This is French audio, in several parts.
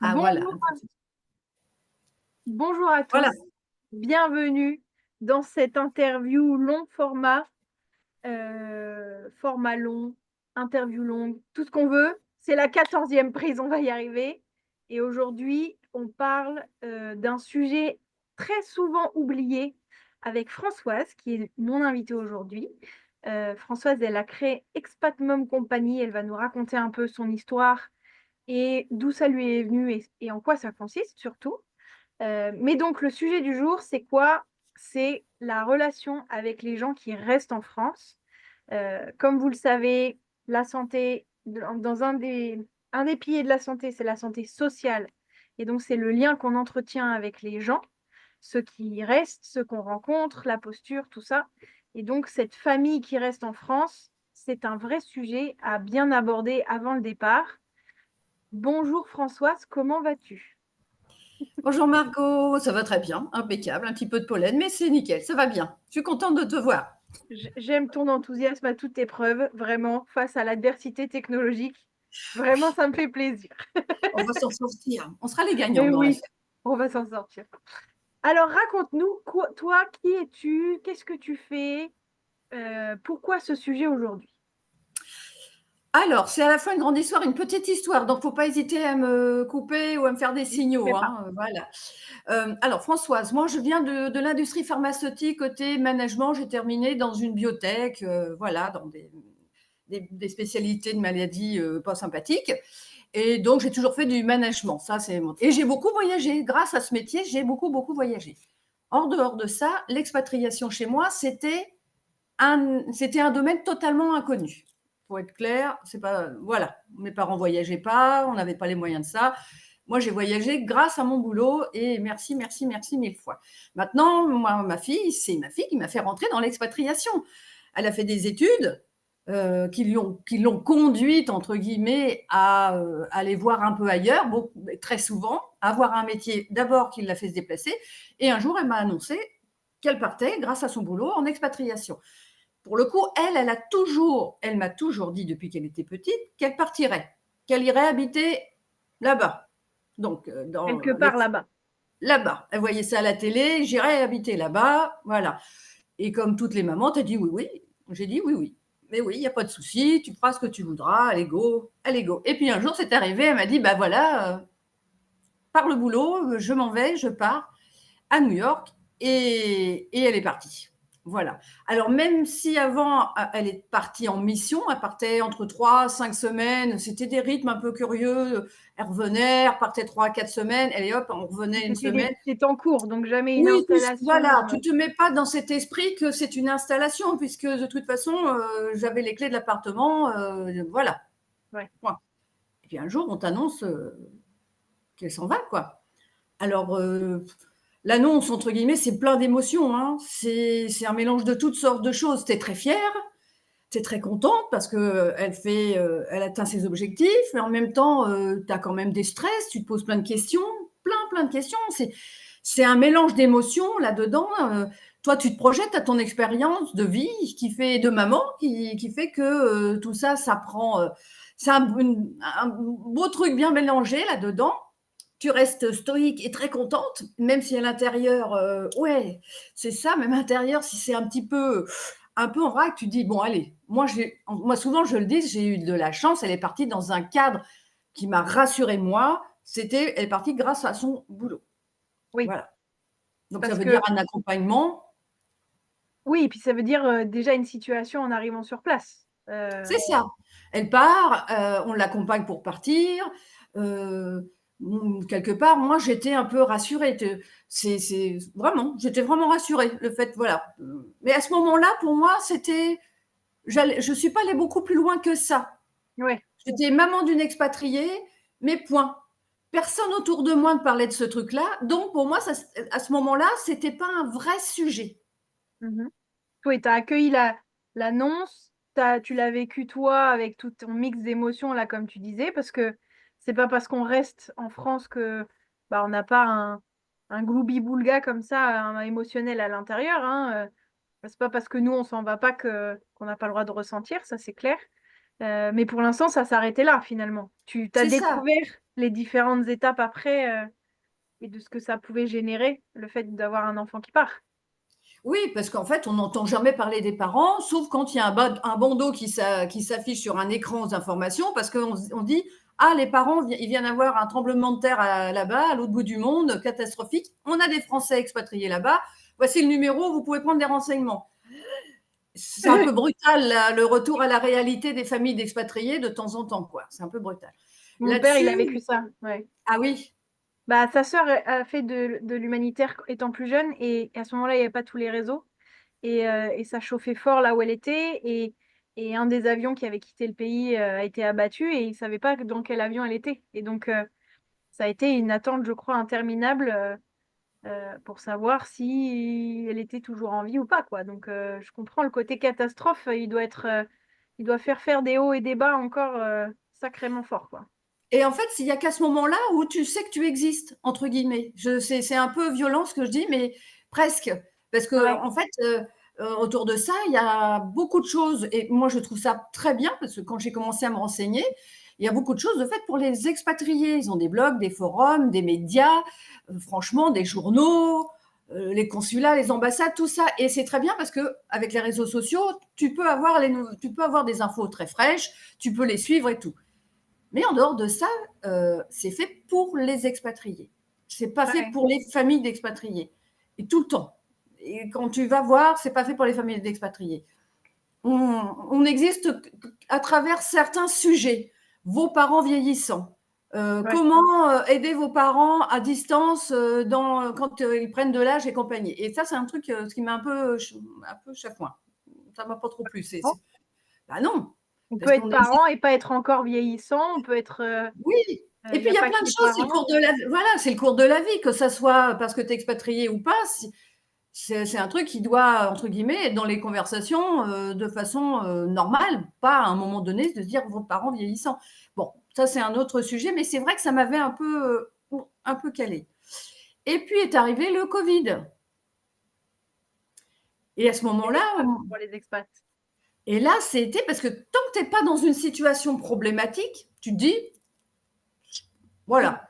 Ah voilà, Bonjour, bonjour à voilà. tous. Bienvenue dans cette interview long format, format long, interview longue, tout ce qu'on veut. C'est la 14e prise, on va y arriver. Et aujourd'hui, on parle d'un sujet très souvent oublié avec Françoise, qui est mon invitée aujourd'hui. Françoise, elle a créé Expat Mom Company. Elle va nous raconter un peu son histoire et d'où ça lui est venu et en quoi ça consiste surtout. Mais donc, le sujet du jour, c'est quoi? C'est la relation avec les gens qui restent en France. Comme vous le savez, la santé, dans un des piliers de la santé, c'est la santé sociale. Et donc, c'est le lien qu'on entretient avec les gens, ceux qui restent, ceux qu'on rencontre, la posture, tout ça. Et donc, cette famille qui reste en France, c'est un vrai sujet à bien aborder avant le départ. Bonjour Françoise, comment vas-tu? Bonjour Margot, ça va très bien, impeccable, un petit peu de pollen, mais c'est nickel, ça va bien. Je suis contente de te voir. J'aime ton enthousiasme à toute épreuve, vraiment, face à l'adversité technologique. Vraiment, ça me fait plaisir. On va s'en sortir, on sera les gagnants Mais dans oui, l'affaire. on va s'en sortir. Alors, raconte-nous, toi, qui es-tu? Qu'est-ce que tu fais? Pourquoi ce sujet aujourd'hui? Alors, c'est à la fois une grande histoire, une petite histoire, donc faut pas hésiter à me couper ou à me faire des Je signaux, sais pas. hein, voilà. Alors Françoise, moi je viens de l'industrie pharmaceutique côté management, j'ai terminé dans une biotech, voilà, dans des spécialités de maladies pas sympathiques. Et donc, j'ai toujours fait du management. Ça, c'est mon... Et j'ai beaucoup voyagé. Grâce à ce métier, j'ai beaucoup voyagé. En dehors de ça, l'expatriation chez moi, c'était un domaine totalement inconnu. Pour être clair, c'est pas, voilà, mes parents voyageaient pas, on n'avait pas les moyens de ça. Moi, j'ai voyagé grâce à mon boulot et merci mille fois. Maintenant, moi, c'est ma fille qui m'a fait rentrer dans l'expatriation. Elle a fait des études qui l'ont conduite, entre guillemets, à aller voir un peu ailleurs, très souvent, avoir un métier d'abord qui l'a fait se déplacer. Et un jour, elle m'a annoncé qu'elle partait, grâce à son boulot, en expatriation. Pour le coup, elle m'a toujours dit depuis qu'elle était petite qu'elle partirait, qu'elle irait habiter là-bas. Donc, Quelque part là-bas. là-bas. Elle voyait ça à la télé, j'irai habiter là-bas, voilà. Et comme toutes les mamans, tu as dit oui, oui. J'ai dit oui, oui. Mais oui, il n'y a pas de souci, tu feras ce que tu voudras, allez go, allez go. Et puis un jour, c'est arrivé, elle m'a dit, bah voilà, par le boulot, je m'en vais, je pars à New York et elle est partie. Voilà. Alors, même si avant, elle est partie en mission, elle partait entre 3 à 5 semaines, c'était des rythmes un peu curieux. Elle revenait, elle repartait 3 à 4 semaines, et hop, on revenait une semaine. C'est en cours, donc jamais une Oui, installation. voilà, tu te mets pas dans cet esprit que c'est une installation, puisque de toute façon, j'avais les clés de l'appartement, voilà. Ouais. Point. Et puis un jour, on t'annonce qu'elle s'en va, quoi. Alors, l'annonce, entre guillemets, c'est plein d'émotions, hein. C'est un mélange de toutes sortes de choses. Tu es très fière, tu es très contente parce qu'elle atteint ses objectifs, mais en même temps, tu as quand même des stress, tu te poses plein de questions, plein de questions. C'est un mélange d'émotions là-dedans. Toi, tu te projettes à ton expérience de vie de maman qui fait que tout ça, ça prend. C'est un beau truc bien mélangé là-dedans. Tu restes stoïque et très contente, même si à l'intérieur, ouais, c'est ça, même à l'intérieur, si c'est un peu en vrac, tu dis, bon, allez, moi souvent, je le dis, j'ai eu de la chance, elle est partie dans un cadre qui m'a rassurée, moi, elle est partie grâce à son boulot. Oui, Voilà. Donc, ça parce veut dire que un accompagnement. oui, et puis ça veut dire déjà une situation en arrivant sur place. C'est ça. Elle part, on l'accompagne pour partir. Quelque part, moi, j'étais un peu rassurée. C'est vraiment, j'étais vraiment rassurée. Le fait, voilà. Mais à ce moment-là, pour moi, je suis pas allée beaucoup plus loin que ça. Ouais. J'étais maman d'une expatriée, mais point. Personne autour de moi ne parlait de ce truc-là. Donc, pour moi, à ce moment-là, c'était pas un vrai sujet. Mhm. Oui, tu as accueilli l'annonce, tu l'as vécu toi avec tout ton mix d'émotions, là, comme tu disais, parce que c'est pas parce qu'on reste en France que bah, on n'a pas un gloubi-boulga comme ça, un émotionnel à l'intérieur. Hein. C'est pas parce que nous, on s'en va pas qu'on n'a pas le droit de ressentir, ça c'est clair. Mais pour l'instant, ça s'arrêtait là, finalement. Tu t'as C'est ça. découvert les différentes étapes après et de ce que ça pouvait générer, le fait d'avoir un enfant qui part. Oui, parce qu'en fait, on n'entend jamais parler des parents, sauf quand il y a un bandeau qui s'affiche sur un écran aux informations, parce qu'on dit, ah, les parents, il vient d'avoir un tremblement de terre là-bas, à l'autre bout du monde, catastrophique. On a des Français expatriés là-bas. Voici le numéro, vous pouvez prendre des renseignements. C'est un peu brutal, là, le retour à la réalité des familles d'expatriés de temps en temps, quoi. C'est un peu brutal. Mon père, il a Là-dessus, vécu ça, ouais. ah oui, Bah, sa sœur a fait de l'humanitaire étant plus jeune et à ce moment-là, il n'y avait pas tous les réseaux et ça chauffait fort là où elle était et un des avions qui avait quitté le pays a été abattu et il ne savait pas dans quel avion elle était. Et donc, ça a été une attente, je crois, interminable pour savoir si elle était toujours en vie ou pas, quoi. Donc, je comprends le côté catastrophe, il doit faire des hauts et des bas encore sacrément fort, quoi. et en fait, il y a qu'à ce moment-là où tu sais que tu existes, entre guillemets. C'est un peu violent ce que je dis, mais presque. Parce que, Ouais, en fait, autour de ça, il y a beaucoup de choses. Et moi, je trouve ça très bien, parce que quand j'ai commencé à me renseigner, il y a beaucoup de choses de fait pour les expatriés. Ils ont des blogs, des forums, des médias, franchement, des journaux, les consulats, les ambassades, tout ça. Et c'est très bien parce que avec les réseaux sociaux, tu peux avoir des infos très fraîches, tu peux les suivre et tout. Mais en dehors de ça, c'est fait pour les expatriés. C'est pas fait ouais, pour les familles d'expatriés. Et tout le temps. Et quand tu vas voir, c'est pas fait pour les familles d'expatriés. On existe à travers certains sujets. Vos parents vieillissants. ouais. Comment aider vos parents à distance quand ils prennent de l'âge et compagnie. Et ça, c'est un truc ce qui m'a un peu chafouin. Ça m'a pas trop plu. Bon. Bah non, On peut parce être qu'on existe. parent et pas être encore vieillissant, on peut être, Oui, et il puis y a il y a pas plein que de les choses, c'est le parents. cours de la voilà, c'est le cours de la vie, que ça soit parce que tu es expatrié ou pas, c'est un truc qui doit, entre guillemets, être dans les conversations, de façon, normale, pas à un moment donné de se dire: «Vos parents vieillissants». Bon, ça c'est un autre sujet, mais c'est vrai que ça m'avait un peu calé. Et puis est arrivé le covid et à ce C'est moment-là, l'épreuve pour les expats. et là, c'était parce que tant que tu es pas dans une situation problématique, tu te dis: Mmh. «Voilà».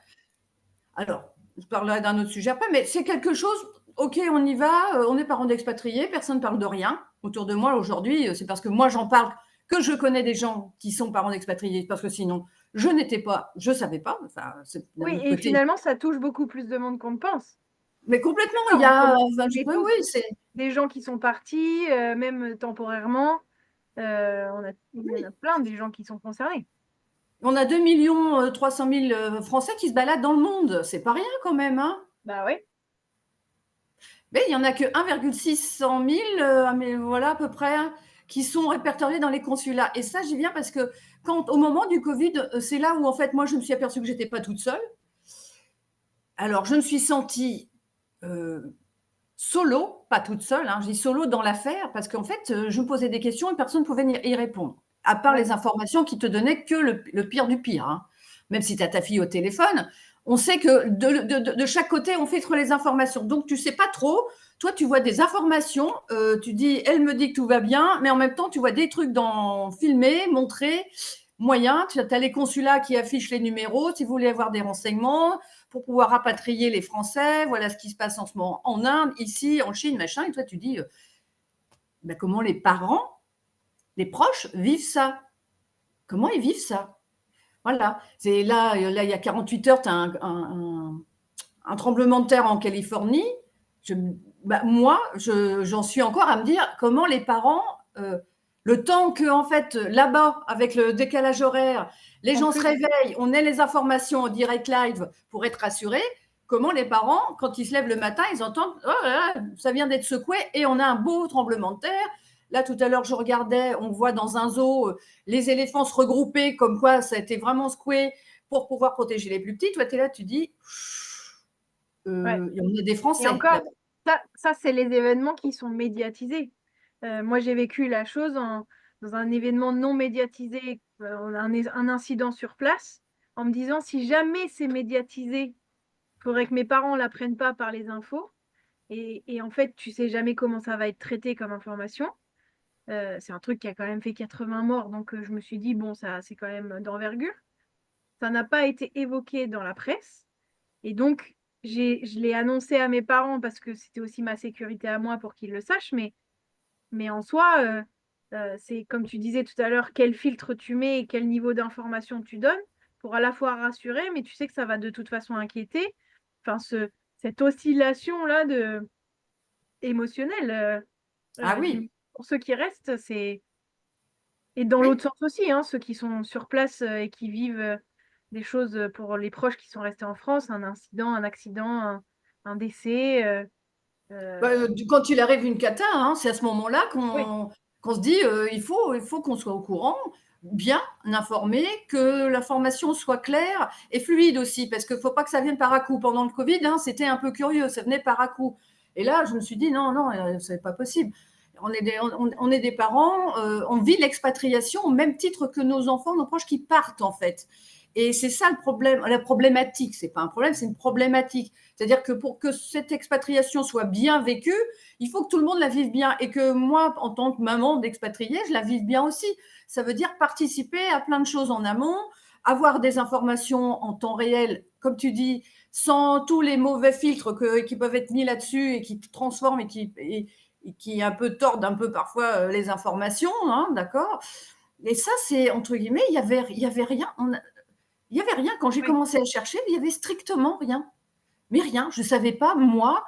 Alors, je parlerai d'un autre sujet après, mais c'est quelque chose, ok, on y va, on est parents d'expatriés, personne ne parle de rien. Autour de moi aujourd'hui, c'est parce que moi j'en parle que je connais des gens qui sont parents d'expatriés, parce que sinon, je n'étais pas, je ne savais pas, enfin, d'un Oui autre et côté. finalement, ça touche beaucoup plus de monde qu'on ne pense. Mais complètement, il D'accord, y on a, connaît enfin, on connaît oui, tous oui, c'est, des gens qui sont partis, même temporairement, il y en a plein des gens qui sont concernés. on a 2 300 000 Français qui se baladent dans le monde, c'est pas rien quand même, hein. Bah ouais, Mais il y en a que 1,6 000, mais voilà à peu près, hein, qui sont répertoriés dans les consulats. Et ça, j'y viens parce que au moment du Covid, c'est là où en fait moi je me suis aperçue que j'étais pas toute seule. Alors je me suis sentie euh, solo, pas toute seule, hein, je dis solo dans l'affaire parce qu'en fait je me posais des questions et personne ne pouvait y répondre, à part ouais. les informations qui te donnaient que le pire du pire, hein. Même si tu as ta fille au téléphone, on sait que de chaque côté, on filtre les informations. Donc, tu ne sais pas trop. Toi, tu vois des informations, tu dis, elle me dit que tout va bien, mais en même temps, tu vois des trucs filmés, montrés, moyens. Tu as les consulats qui affichent les numéros si vous voulez avoir des renseignements pour pouvoir rapatrier les Français. Voilà ce qui se passe en ce moment en Inde, ici, en Chine, machin. Et toi, tu dis, ben, comment les parents, les proches vivent ça? Comment ils vivent ça? Voilà. C'est là, il y a 48 heures, tu as un tremblement de terre en Californie. Je, moi, j'en suis encore à me dire comment les parents, le temps que, en fait, là-bas, avec le décalage horaire, les En gens se plus, réveillent, on ait les informations en direct live pour être rassurés. Comment les parents, quand ils se lèvent le matin, ils entendent oh là là, ça vient d'être secoué et on a un beau tremblement de terre. Là, tout à l'heure, je regardais, on voit dans un zoo les éléphants se regrouper, comme quoi ça a été vraiment secoué pour pouvoir protéger les plus petits. Toi, tu es là, tu dis, ouais. il y en a des Et Français encore, là-bas. ça c'est les événements qui sont médiatisés. Moi, j'ai vécu la chose dans un événement non médiatisé, un incident sur place, en me disant si jamais c'est médiatisé, il faudrait que mes parents ne l'apprennent pas par les infos. Et en fait, tu sais jamais comment ça va être traité comme information. C'est un truc qui a quand même fait 80 morts, donc je me suis dit, bon, ça c'est quand même d'envergure. ça n'a pas été évoqué dans la presse. Et donc, je l'ai annoncé à mes parents parce que c'était aussi ma sécurité à moi pour qu'ils le sachent. Mais en soi, c'est comme tu disais tout à l'heure, quel filtre tu mets et quel niveau d'information tu donnes pour à la fois rassurer, mais tu sais que ça va de toute façon inquiéter. Enfin, cette oscillation-là émotionnelle, Ah oui. pour ceux qui restent, c'est... Et dans Oui. l'autre sens aussi, hein, ceux qui sont sur place et qui vivent des choses pour les proches qui sont restés en France, un incident, un accident, un décès. Bah, quand il arrive une cata, hein, c'est à ce moment-là Oui, qu'on se dit il faut qu'on soit au courant, bien informé, que l'information soit claire et fluide aussi, parce qu'il ne faut pas que ça vienne par à-coup. Pendant le Covid, hein, c'était un peu curieux, ça venait par à-coup. Et là, je me suis dit non, non, c'est pas possible. On est des parents, on vit l'expatriation au même titre que nos enfants, nos proches qui partent en fait. Et c'est ça le problème, la problématique. C'est pas un problème, c'est une problématique. C'est-à-dire que pour que cette expatriation soit bien vécue, il faut que tout le monde la vive bien et que moi, en tant que maman d'expatriée, je la vive bien aussi. Ça veut dire participer à plein de choses en amont, avoir des informations en temps réel, comme tu dis, sans tous les mauvais filtres qui peuvent être mis là-dessus et qui transforment et qui un peu tordent un peu parfois les informations, hein, d'accord. Et ça, c'est entre guillemets, il y avait rien. Il y avait rien quand j'ai oui. commencé à chercher. Il y avait strictement rien, mais rien. Je ne savais pas, moi,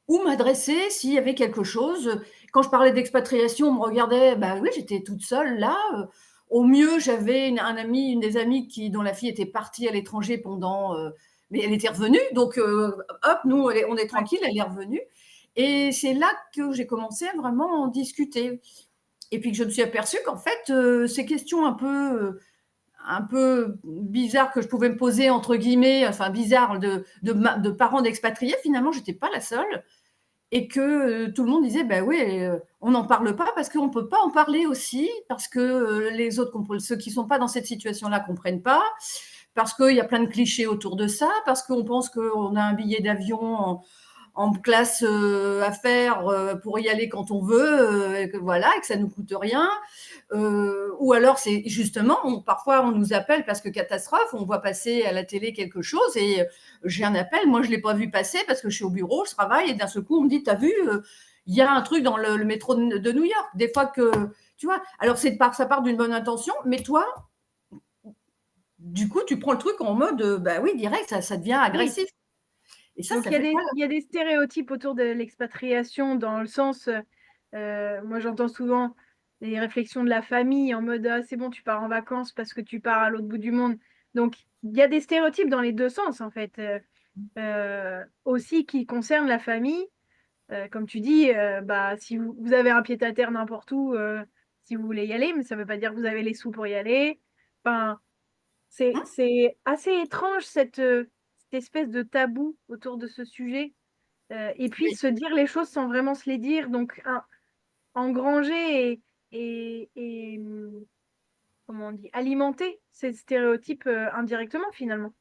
où m'adresser, s'il y avait quelque chose. Quand je parlais d'expatriation, on me regardait, bah oui, j'étais toute seule là. Au mieux, j'avais un ami, une des amies dont la fille était partie à l'étranger pendant, mais elle était revenue. Donc, hop, nous, on est Ouais. tranquille, elle est revenue. Et c'est là que j'ai commencé à vraiment en discuter. Et puis que je me suis aperçue qu'en fait, ces questions un peu bizarre que je pouvais me poser, entre guillemets, enfin bizarre de parents d'expatriés, finalement, je n'étais pas la seule. Et que tout le monde disait, ben oui, on n'en parle pas parce qu'on ne peut pas en parler aussi, parce que les autres, ceux qui ne sont pas dans cette situation-là ne comprennent pas, parce qu'il y a plein de clichés autour de ça, parce qu'on pense qu'on a un billet d'avion en classe à faire pour y aller quand on veut, et que voilà, et que ça ne nous coûte rien. Ou alors, c'est justement, parfois on nous appelle parce que catastrophe, on voit passer à la télé quelque chose et j'ai un appel, moi je ne l'ai pas vu passer parce que je suis au bureau, je travaille et d'un seul coup on me dit, t'as vu, il y a un truc dans le métro de New York. Des fois que, tu vois, alors ça part d'une bonne intention, mais toi, du coup, tu prends le truc en mode, bah oui, direct, ça devient Oui. agressif. Et Donc, ça fait pas. il y a des stéréotypes autour de l'expatriation dans le sens, moi j'entends souvent les réflexions de la famille en mode ah, c'est bon, tu pars en vacances parce que tu pars à l'autre bout du monde. Donc, il y a des stéréotypes dans les deux sens en fait, aussi qui concernent la famille. Comme tu dis, bah, si vous avez un pied-à-terre n'importe où, si vous voulez y aller, mais ça ne veut pas dire que vous avez les sous pour y aller. Enfin, Hein. c'est assez étrange cette espèce de tabou autour de ce sujet. Et puis Oui. se dire les choses sans vraiment se les dire. Donc engranger comment on dit, alimenter ces stéréotypes indirectement finalement.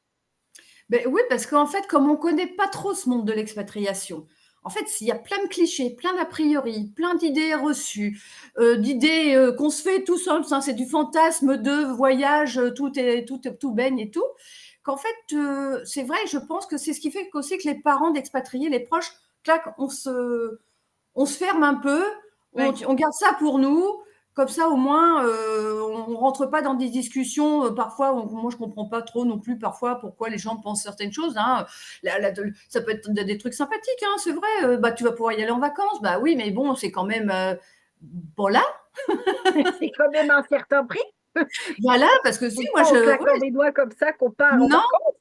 Ben oui, parce qu'en fait, comme on ne connaît pas trop ce monde de l'expatriation, en fait, il y a plein de clichés, plein d'a priori, plein d'idées reçues, d'idées qu'on se fait tout seul, ça, c'est du fantasme de voyage, tout baigne et tout. Qu'en fait, c'est vrai, je pense que c'est ce qui fait aussi que les parents d'expatriés, les proches, clac, on se ferme un peu, Ouais, on garde ça pour nous. Comme ça, au moins, on ne rentre pas dans des discussions. Parfois, moi, je ne comprends pas trop non plus parfois pourquoi les gens pensent certaines choses. Hein. Ça peut être des trucs sympathiques, hein, c'est vrai. Bah, tu vas pouvoir y aller en vacances. Bah oui, mais bon, c'est quand même bon là. c'est quand même un certain prix. Voilà, parce que si, C'est moi, pas en ouais, claquant des doigts comme ça qu'on part en non. vacances.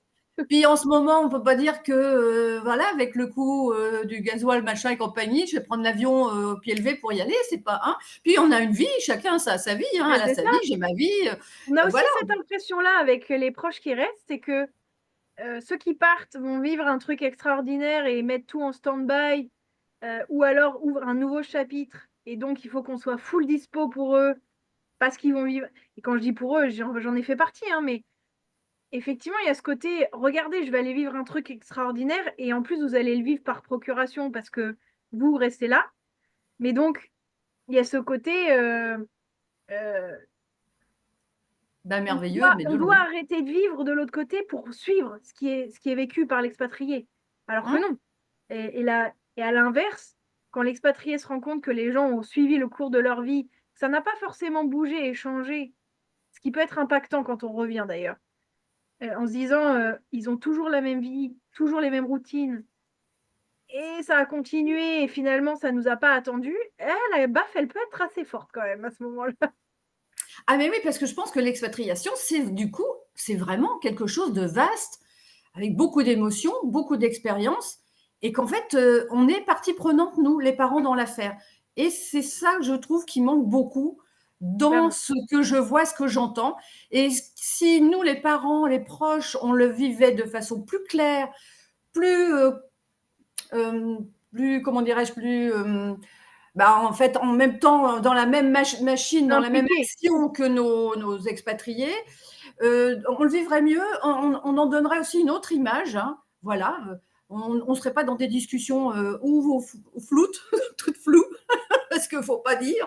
Puis en ce moment, on ne peut pas dire que, voilà, avec le coût du gasoil, machin et compagnie, je vais prendre l'avion au pied levé pour y aller. C'est pas. Hein. Puis on a une vie, chacun a sa vie. Hein, Mais elle a c'est sa ça. vie, j'ai ma vie. On a aussi Voilà. cette impression-là avec les proches qui restent, c'est que ceux qui partent vont vivre un truc extraordinaire et mettre tout en stand-by, ou alors ouvrent un nouveau chapitre. Et donc, il faut qu'on soit full dispo pour eux parce qu'ils vont vivre. Et quand je dis pour eux, j'en ai fait partie, hein, mais effectivement, il y a ce côté, regardez, je vais aller vivre un truc extraordinaire et en plus, vous allez le vivre par procuration parce que vous restez là. Mais donc, il y a ce côté, euh, merveilleux, mais On de doit loin. arrêter de vivre de l'autre côté pour suivre ce qui est vécu par l'expatrié. Alors que Hein. non. Et à l'inverse, quand l'expatrié se rend compte que les gens ont suivi le cours de leur vie, ça n'a pas forcément bougé et changé, ce qui peut être impactant quand on revient d'ailleurs, en se disant, ils ont toujours la même vie, toujours les mêmes routines, et ça a continué et finalement ça nous a pas attendus. La baffe, elle peut être assez forte quand même à ce moment-là. Ah mais oui, parce que je pense que l'expatriation, c'est vraiment quelque chose de vaste, avec beaucoup d'émotions, beaucoup d'expériences, et qu'en fait, on est partie prenante, nous, les parents, dans l'affaire. Et c'est ça que je trouve qui manque beaucoup dans Clairement. ce que je vois, ce que j'entends. Et si nous, les parents, les proches, on le vivait de façon plus claire, plus, plus comment dirais-je, plus en fait, en même temps, dans la même machine, dans la même Impliqué. action que nos expatriés, on le vivrait mieux, on en donnerait aussi une autre image, hein, voilà. On ne serait pas dans des discussions ou floutes, toutes floues, parce qu'il ne faut pas dire,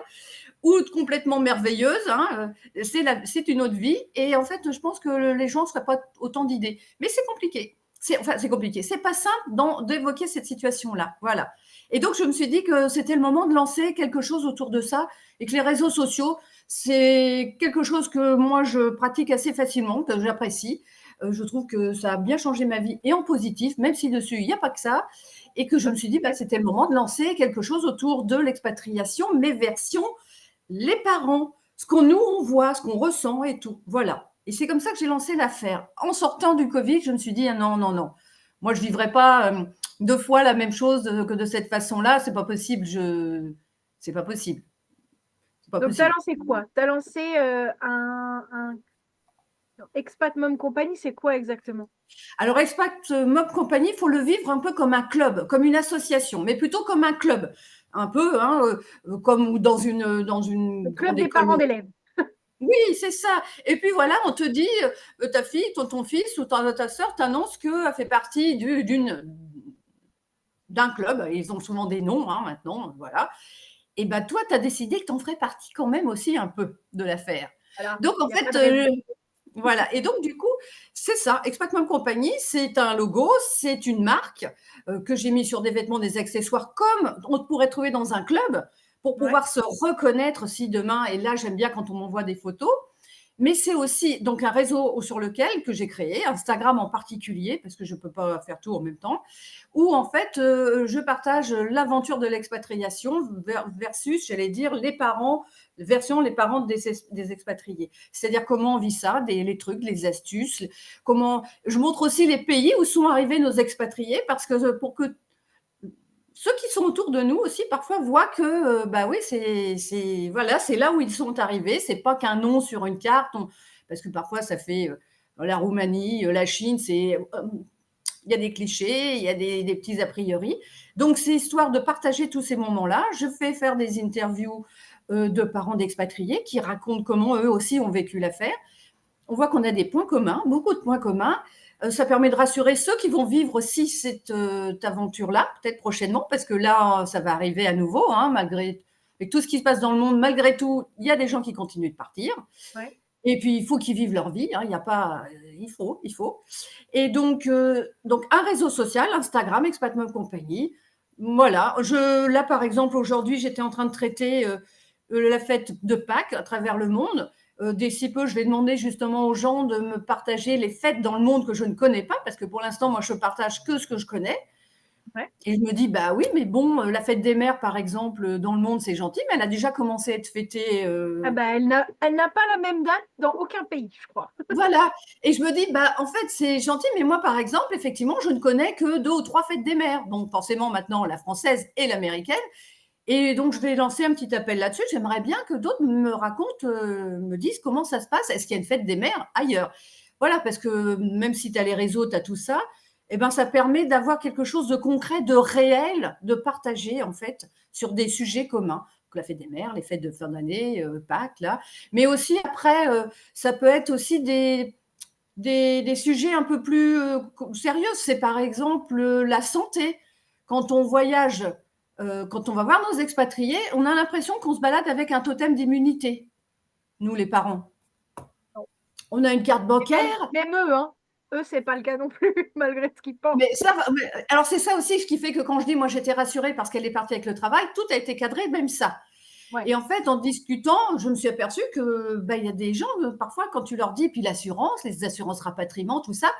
ou complètement merveilleuses. Hein, c'est une autre vie. Et en fait, je pense que les gens ne seraient pas autant d'idées. Mais c'est compliqué. C'est compliqué. C'est pas simple d'évoquer cette situation-là. Voilà. Et donc, je me suis dit que c'était le moment de lancer quelque chose autour de ça et que les réseaux sociaux, c'est quelque chose que moi, je pratique assez facilement, que j'apprécie. Je trouve que ça a bien changé ma vie et en positif, même si dessus, il n'y a pas que ça. Et que je me suis dit, c'était le moment de lancer quelque chose autour de l'expatriation, mais version les parents, ce qu'on nous, on voit, ce qu'on ressent et tout. Voilà. Et c'est comme ça que j'ai lancé l'affaire. En sortant du Covid, je me suis dit, ah non, non, non. Moi, je ne vivrai pas deux fois la même chose que de cette façon-là. C'est pas possible. C'est pas possible. C'est pas Donc tu as possible. lancé quoi? Tu as lancé, un Expat Mom Company, c'est quoi exactement? Alors, Expat Mob Company, il faut le vivre un peu comme un club, comme une association, mais plutôt comme un club. Un peu, hein, comme dans Le une club grande des école. parents d'élèves. Oui, c'est ça. Et puis voilà, on te dit, ta fille, ton fils ou ta sœur t'annonce qu'elle fait partie d'un club. Ils ont souvent des noms hein, maintenant, voilà. Et ben toi, tu as décidé que tu en ferais partie quand même aussi un peu de l'affaire. Voilà, Donc en il y a pas fait, de raison. voilà. Et donc du coup, c'est ça. Expat Mom Company, c'est un logo, c'est une marque que j'ai mis sur des vêtements, des accessoires, comme on pourrait trouver dans un club, pour Ouais. pouvoir se reconnaître si demain. Et là, j'aime bien quand on m'envoie des photos. Mais c'est aussi donc un réseau sur lequel que j'ai créé, Instagram en particulier, parce que je ne peux pas faire tout en même temps, où en fait je partage l'aventure de l'expatriation versus, j'allais dire, les parents, version les parents des expatriés. C'est-à-dire comment on vit ça, les trucs, les astuces, comment je montre aussi les pays où sont arrivés nos expatriés, parce que pour que ceux qui sont autour de nous aussi parfois voient que bah oui c'est voilà c'est là où ils sont arrivés, c'est pas qu'un nom sur une carte parce que parfois ça fait la Roumanie, la Chine, c'est il y a des clichés, il y a des petits a priori, donc c'est histoire de partager tous ces moments-là. Je fais faire des interviews de parents d'expatriés qui racontent comment eux aussi ont vécu l'affaire. On voit qu'on a des points communs, beaucoup de points communs. Ça permet de rassurer ceux qui vont vivre aussi cette aventure-là, peut-être prochainement, parce que là, ça va arriver à nouveau, hein, malgré avec tout ce qui se passe dans le monde. Malgré tout, il y a des gens qui continuent de partir. Ouais. Et puis, il faut qu'ils vivent leur vie. Hein, il n'y a pas, il faut. Et donc un réseau social, Instagram, Expat Mom Company. Voilà. Là, par exemple, aujourd'hui, j'étais en train de traiter la fête de Pâques à travers le monde. D'ici peu, je vais demander justement aux gens de me partager les fêtes dans le monde que je ne connais pas, parce que pour l'instant, moi, je partage que ce que je connais. Ouais. Et je me dis, bah oui, mais bon, la fête des mères, par exemple, dans le monde, c'est gentil, mais elle a déjà commencé à être fêtée. Ah bah, elle n'a pas la même date dans aucun pays, je crois. Voilà. Et je me dis, bah en fait, c'est gentil, mais moi, par exemple, effectivement, je ne connais que deux ou trois fêtes des mères. Donc, forcément, maintenant, la française et l'américaine. Et donc, je vais lancer un petit appel là-dessus. J'aimerais bien que d'autres me racontent, me disent comment ça se passe. Est-ce qu'il y a une fête des mères ailleurs? Voilà, parce que même si tu as les réseaux, tu as tout ça, eh ben, ça permet d'avoir quelque chose de concret, de réel, de partager, en fait, sur des sujets communs. Donc, la fête des mères, les fêtes de fin d'année, Pâques, là. Mais aussi, après, ça peut être aussi des sujets un peu plus sérieux. C'est par exemple la santé. Quand on voyage, quand on va voir nos expatriés, on a l'impression qu'on se balade avec un totem d'immunité, nous les parents. On a une carte bancaire. Même eux, hein. Eux, c'est pas le cas non plus, malgré ce qu'ils pensent. Mais ça, alors c'est ça aussi ce qui fait que quand je dis moi j'étais rassurée parce qu'elle est partie avec le travail, tout a été cadré, même ça. Ouais. Et en fait, en discutant, je me suis aperçue que il y a des gens parfois quand tu leur dis puis l'assurance, les assurances rapatriement, tout ça,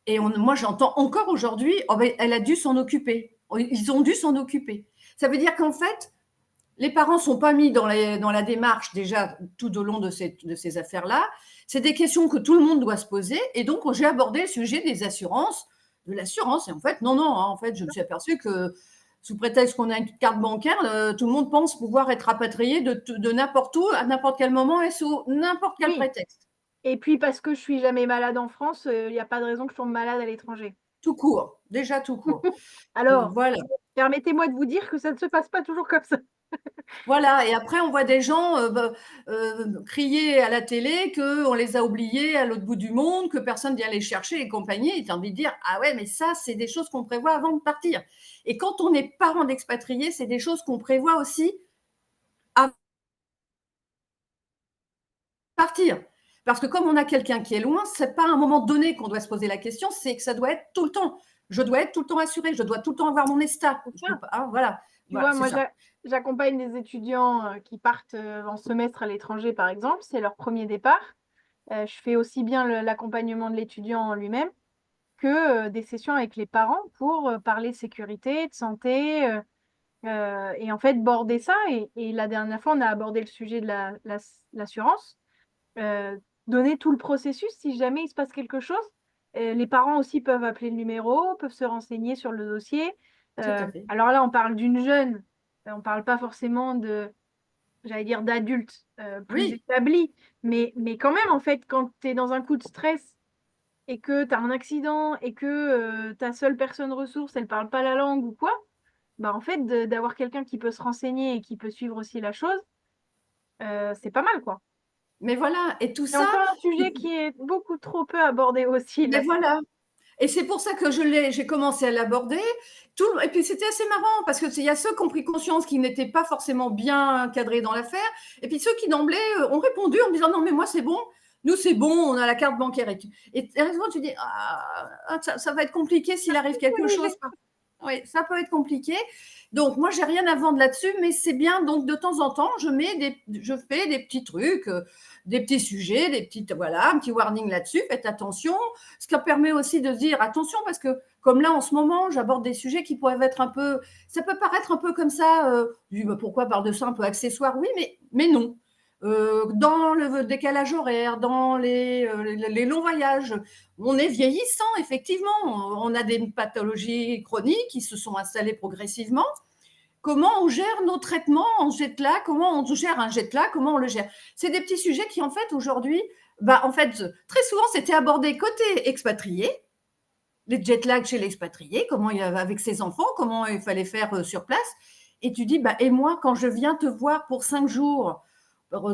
et moi j'entends encore aujourd'hui, oh, ben, elle a dû s'en occuper, ils ont dû s'en occuper. Ça veut dire qu'en fait, les parents sont pas mis dans la démarche déjà tout au long de ces affaires-là. C'est des questions que tout le monde doit se poser. Et donc, j'ai abordé le sujet des assurances, de l'assurance. Et en fait, non, non, hein, en fait, je me suis aperçue que sous prétexte qu'on a une carte bancaire, tout le monde pense pouvoir être rapatrié de n'importe où, à n'importe quel moment et sous n'importe quel Oui. prétexte. Et puis parce que je suis jamais malade en France, il y a pas de raison que je tombe malade à l'étranger. Tout court, déjà tout court. Alors, Voilà. permettez-moi de vous dire que ça ne se passe pas toujours comme ça. Voilà, et après on voit des gens crier à la télé qu'on les a oubliés à l'autre bout du monde, que personne vient les chercher et compagnie. Et tu as envie de dire, ah ouais, mais ça, c'est des choses qu'on prévoit avant de partir. Et quand on est parent d'expatriés, c'est des choses qu'on prévoit aussi avant de partir. Parce que comme on a quelqu'un qui est loin, c'est pas à un moment donné qu'on doit se poser la question, c'est que ça doit être tout le temps. Je dois être tout le temps assurée, je dois tout le temps avoir mon ESTA. C'est Je peux ça. pas, hein, voilà, Tu voilà, vois, c'est moi, ça. j'accompagne des étudiants qui partent en semestre à l'étranger, par exemple. C'est leur premier départ. Je fais aussi bien l'accompagnement de l'étudiant en lui-même que des sessions avec les parents pour parler sécurité, de santé, et en fait border ça. Et la dernière fois, on a abordé le sujet de l'assurance, euh, donner tout le processus si jamais il se passe quelque chose. Les parents aussi peuvent appeler le numéro, peuvent se renseigner sur le dossier. Tout à fait. Alors là, on parle d'une jeune, on ne parle pas forcément de, j'allais dire, d'adultes plus Oui, établis, mais quand même, en fait, quand tu es dans un coup de stress et que tu as un accident et que ta seule personne ressource, elle parle pas la langue ou quoi, bah en fait, d'avoir quelqu'un qui peut se renseigner et qui peut suivre aussi la chose, c'est pas mal, quoi. mais voilà, et tout C'est ça, encore un sujet qui est beaucoup trop peu abordé aussi, mais là. voilà. Et c'est pour ça que j'ai commencé à l'aborder. Et puis c'était assez marrant parce que il y a ceux qui ont pris conscience qu'ils n'étaient pas forcément bien cadrés dans l'affaire, et puis ceux qui d'emblée ont répondu en me disant non mais moi c'est bon, nous c'est bon, on a la carte bancaire et heureusement tu dis ça va être compliqué s'il arrive quelque chose. Oui, ça peut être compliqué. Donc, moi, j'ai rien à vendre là-dessus, mais c'est bien. Donc, de temps en temps, je fais des petits trucs, des petits sujets, voilà, un petit warning là-dessus. Faites attention. Ce qui permet aussi de se dire attention, parce que comme là, en ce moment, j'aborde des sujets qui pourraient être un peu, ça peut paraître un peu comme ça. Pourquoi parle de ça un peu accessoire? Oui, mais non. Dans le décalage horaire, dans les longs voyages, on est vieillissant, effectivement. On a des pathologies chroniques qui se sont installées progressivement. Comment on gère nos traitements en jet lag? Comment on gère un jet lag? Comment on le gère? C'est des petits sujets qui, en fait, aujourd'hui, en fait, très souvent, c'était abordé côté expatrié, les jet lag chez l'expatrié, comment il y avait avec ses enfants, comment il fallait faire sur place. Et tu dis, et moi, quand je viens te voir pour 5 jours,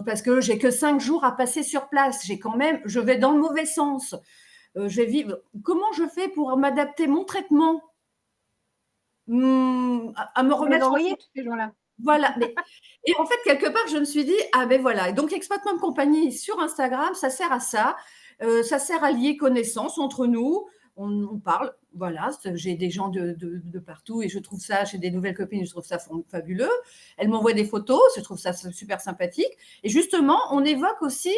parce que j'ai que 5 jours à passer sur place, je vais dans le mauvais sens, je vais vivre. Comment je fais pour m'adapter mon traitement, à me Vous les remettre en envoyez, forme? tous ces gens-là. Voilà. Et en fait, quelque part, je me suis dit, ah ben voilà. Et donc, Expat Mom Company sur Instagram, ça sert à ça. Ça sert à lier connaissances entre nous. On parle, voilà. J'ai des gens de partout et je trouve ça, j'ai des nouvelles copines, je trouve ça fabuleux. Elles m'envoient des photos, je trouve ça super sympathique. Et justement, on évoque aussi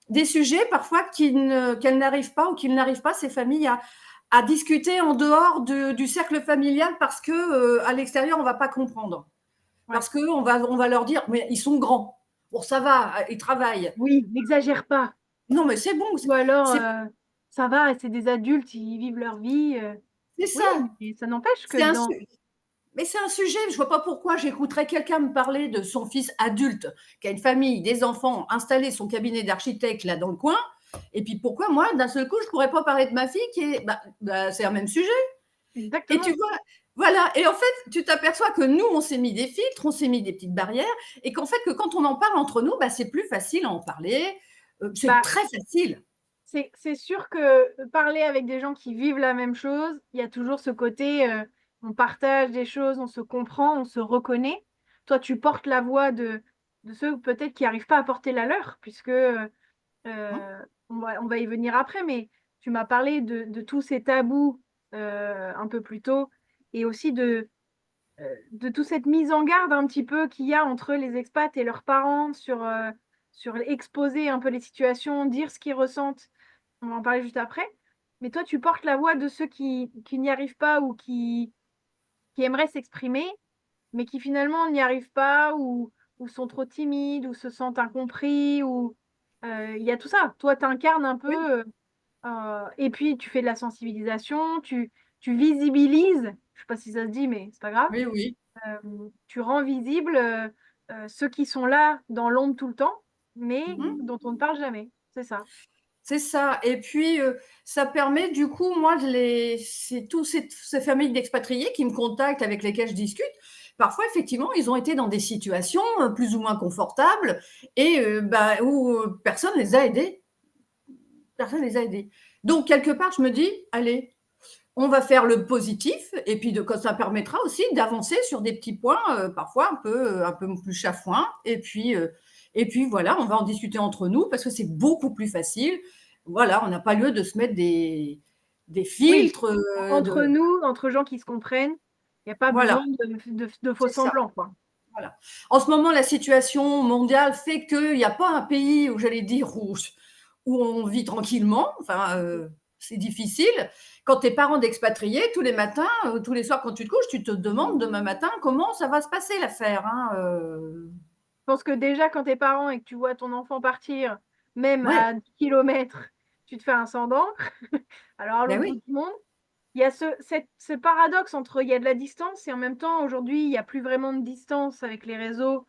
des sujets parfois qu'elles n'arrivent pas ou qu'ils n'arrivent pas, ces familles, à discuter en dehors du cercle familial parce que à l'extérieur, on ne va pas comprendre. Ouais. Parce qu'on va leur dire, mais ils sont grands. Bon, ça va, ils travaillent. Oui, n'exagère pas. Non, mais c'est bon. Ou alors, C'est ça va, c'est des adultes, ils vivent leur vie. c'est Oui, ça. mais ça n'empêche que C'est un, dans... mais c'est un sujet, je ne vois pas pourquoi j'écouterais quelqu'un me parler de son fils adulte, qui a une famille, des enfants, installé son cabinet d'architecte là dans le coin. Et puis pourquoi moi, d'un seul coup, je ne pourrais pas parler de ma fille qui est. C'est un même sujet. Et tu Exactement. vois, voilà. Et en fait, tu t'aperçois que nous, on s'est mis des filtres, on s'est mis des petites barrières, et qu'en fait, que quand on en parle entre nous, c'est plus facile à en parler. C'est Bah, très facile. c'est sûr que parler avec des gens qui vivent la même chose, il y a toujours ce côté, on partage des choses, on se comprend, on se reconnaît. Toi, tu portes la voix de ceux peut-être qui n'arrivent pas à porter la leur, puisque Hein. on va y venir après, mais tu m'as parlé de tous ces tabous un peu plus tôt et aussi de toute cette mise en garde un petit peu qu'il y a entre les expats et leurs parents sur exposer un peu les situations, dire ce qu'ils ressentent. On va en parler juste après. Mais toi, tu portes la voix de ceux qui n'y arrivent pas ou qui aimeraient s'exprimer, mais qui finalement n'y arrivent pas ou sont trop timides ou se sentent incompris ou il y a tout ça. Toi, tu incarnes un Oui, peu et puis tu fais de la sensibilisation, tu visibilises, je sais pas si ça se dit, mais c'est pas grave. oui, oui. Tu rends visible ceux qui sont là dans l'ombre tout le temps, mais Mmh. dont on ne parle jamais. C'est ça. C'est ça et puis, ça permet du coup, moi, c'est tous ces familles d'expatriés qui me contactent, avec lesquels je discute. Parfois, effectivement, ils ont été dans des situations, plus ou moins confortables et bah, où, personne les a aidés. Personne les a aidés. Donc quelque part, je me dis: «Allez, on va faire le positif» et puis ça permettra aussi d'avancer sur des petits points, parfois un peu plus chafouins et puis voilà, on va en discuter entre nous parce que c'est beaucoup plus facile. Voilà, on n'a pas lieu de se mettre des Oui, filtres, entre de nous, entre gens qui se comprennent, il y a pas voilà, besoin de faux c'est ça, semblants, quoi. voilà. En ce moment, la situation mondiale fait qu'il y a pas un pays où j'allais dire où on vit tranquillement, enfin, c'est difficile. Quand tu es parent d'expatriés, tous les matins, tous les soirs quand tu te couches, tu te demandes demain matin comment ça va se passer l'affaire, hein, Je pense que déjà quand tu es parent et que tu vois ton enfant partir, même ouais, à 10 kilomètres, tu te fais un sang d'encre. Alors à ben l'autre bout oui. du monde, il y a ce paradoxe entre il y a de la distance et en même temps aujourd'hui, il y a plus vraiment de distance avec les réseaux.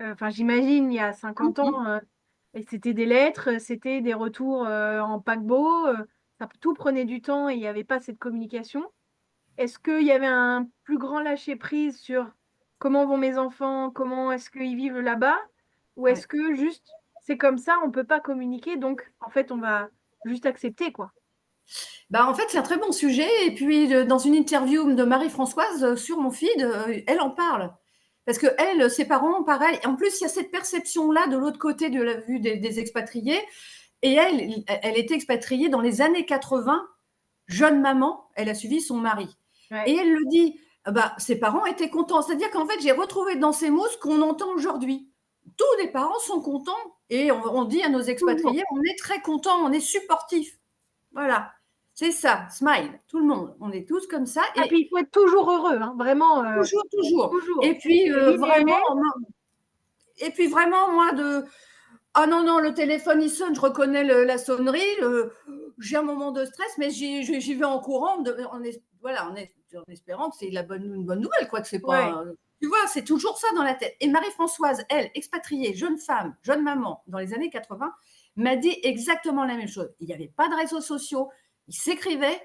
Enfin j'imagine il y a Mmh 50 mh. ans, et c'était des lettres, c'était des retours, en paquebot, ça tout prenait du temps et il y avait pas cette communication. Est-ce qu'il y avait un plus grand lâcher prise sur comment vont mes enfants? Comment est-ce qu'ils vivent là-bas? Ou est-ce Ouais. que juste c'est comme ça, on peut pas communiquer donc en fait on va juste accepter quoi? Bah, en fait, c'est un très bon sujet et puis, dans une interview de Marie-Françoise, sur mon feed, elle en parle. Parce qu'elle, ses parents, pareil en plus, il y a cette perception-là de l'autre côté de la vue des expatriés et elle était expatriée dans les années 80, jeune maman, elle a suivi son mari et Ouais. elle le dit, bah, ses parents étaient contents. C'est-à-dire qu'en fait, j'ai retrouvé dans ces mots ce qu'on entend aujourd'hui. Tous les parents sont contents et on dit à nos Toujours. expatriés: «On est très contents, on est supportifs». Voilà, c'est ça, smile, tout le monde. On est tous comme ça Ah puis et il faut être toujours heureux, hein, vraiment, toujours, toujours toujours. C'est vraiment, linéaire. moi de ah non, non, le téléphone il sonne, je reconnais la sonnerie, j'ai un moment de stress, mais j'y vais en courant, voilà, en espérant que c'est une bonne nouvelle, quoi, que c'est Ouais. pas. Tu vois, c'est toujours ça dans la tête. Et Marie-Françoise, elle, expatriée, jeune femme, jeune maman, dans les années 80, m'a dit exactement la même chose. Il n'y avait pas de réseaux sociaux, ils s'écrivaient.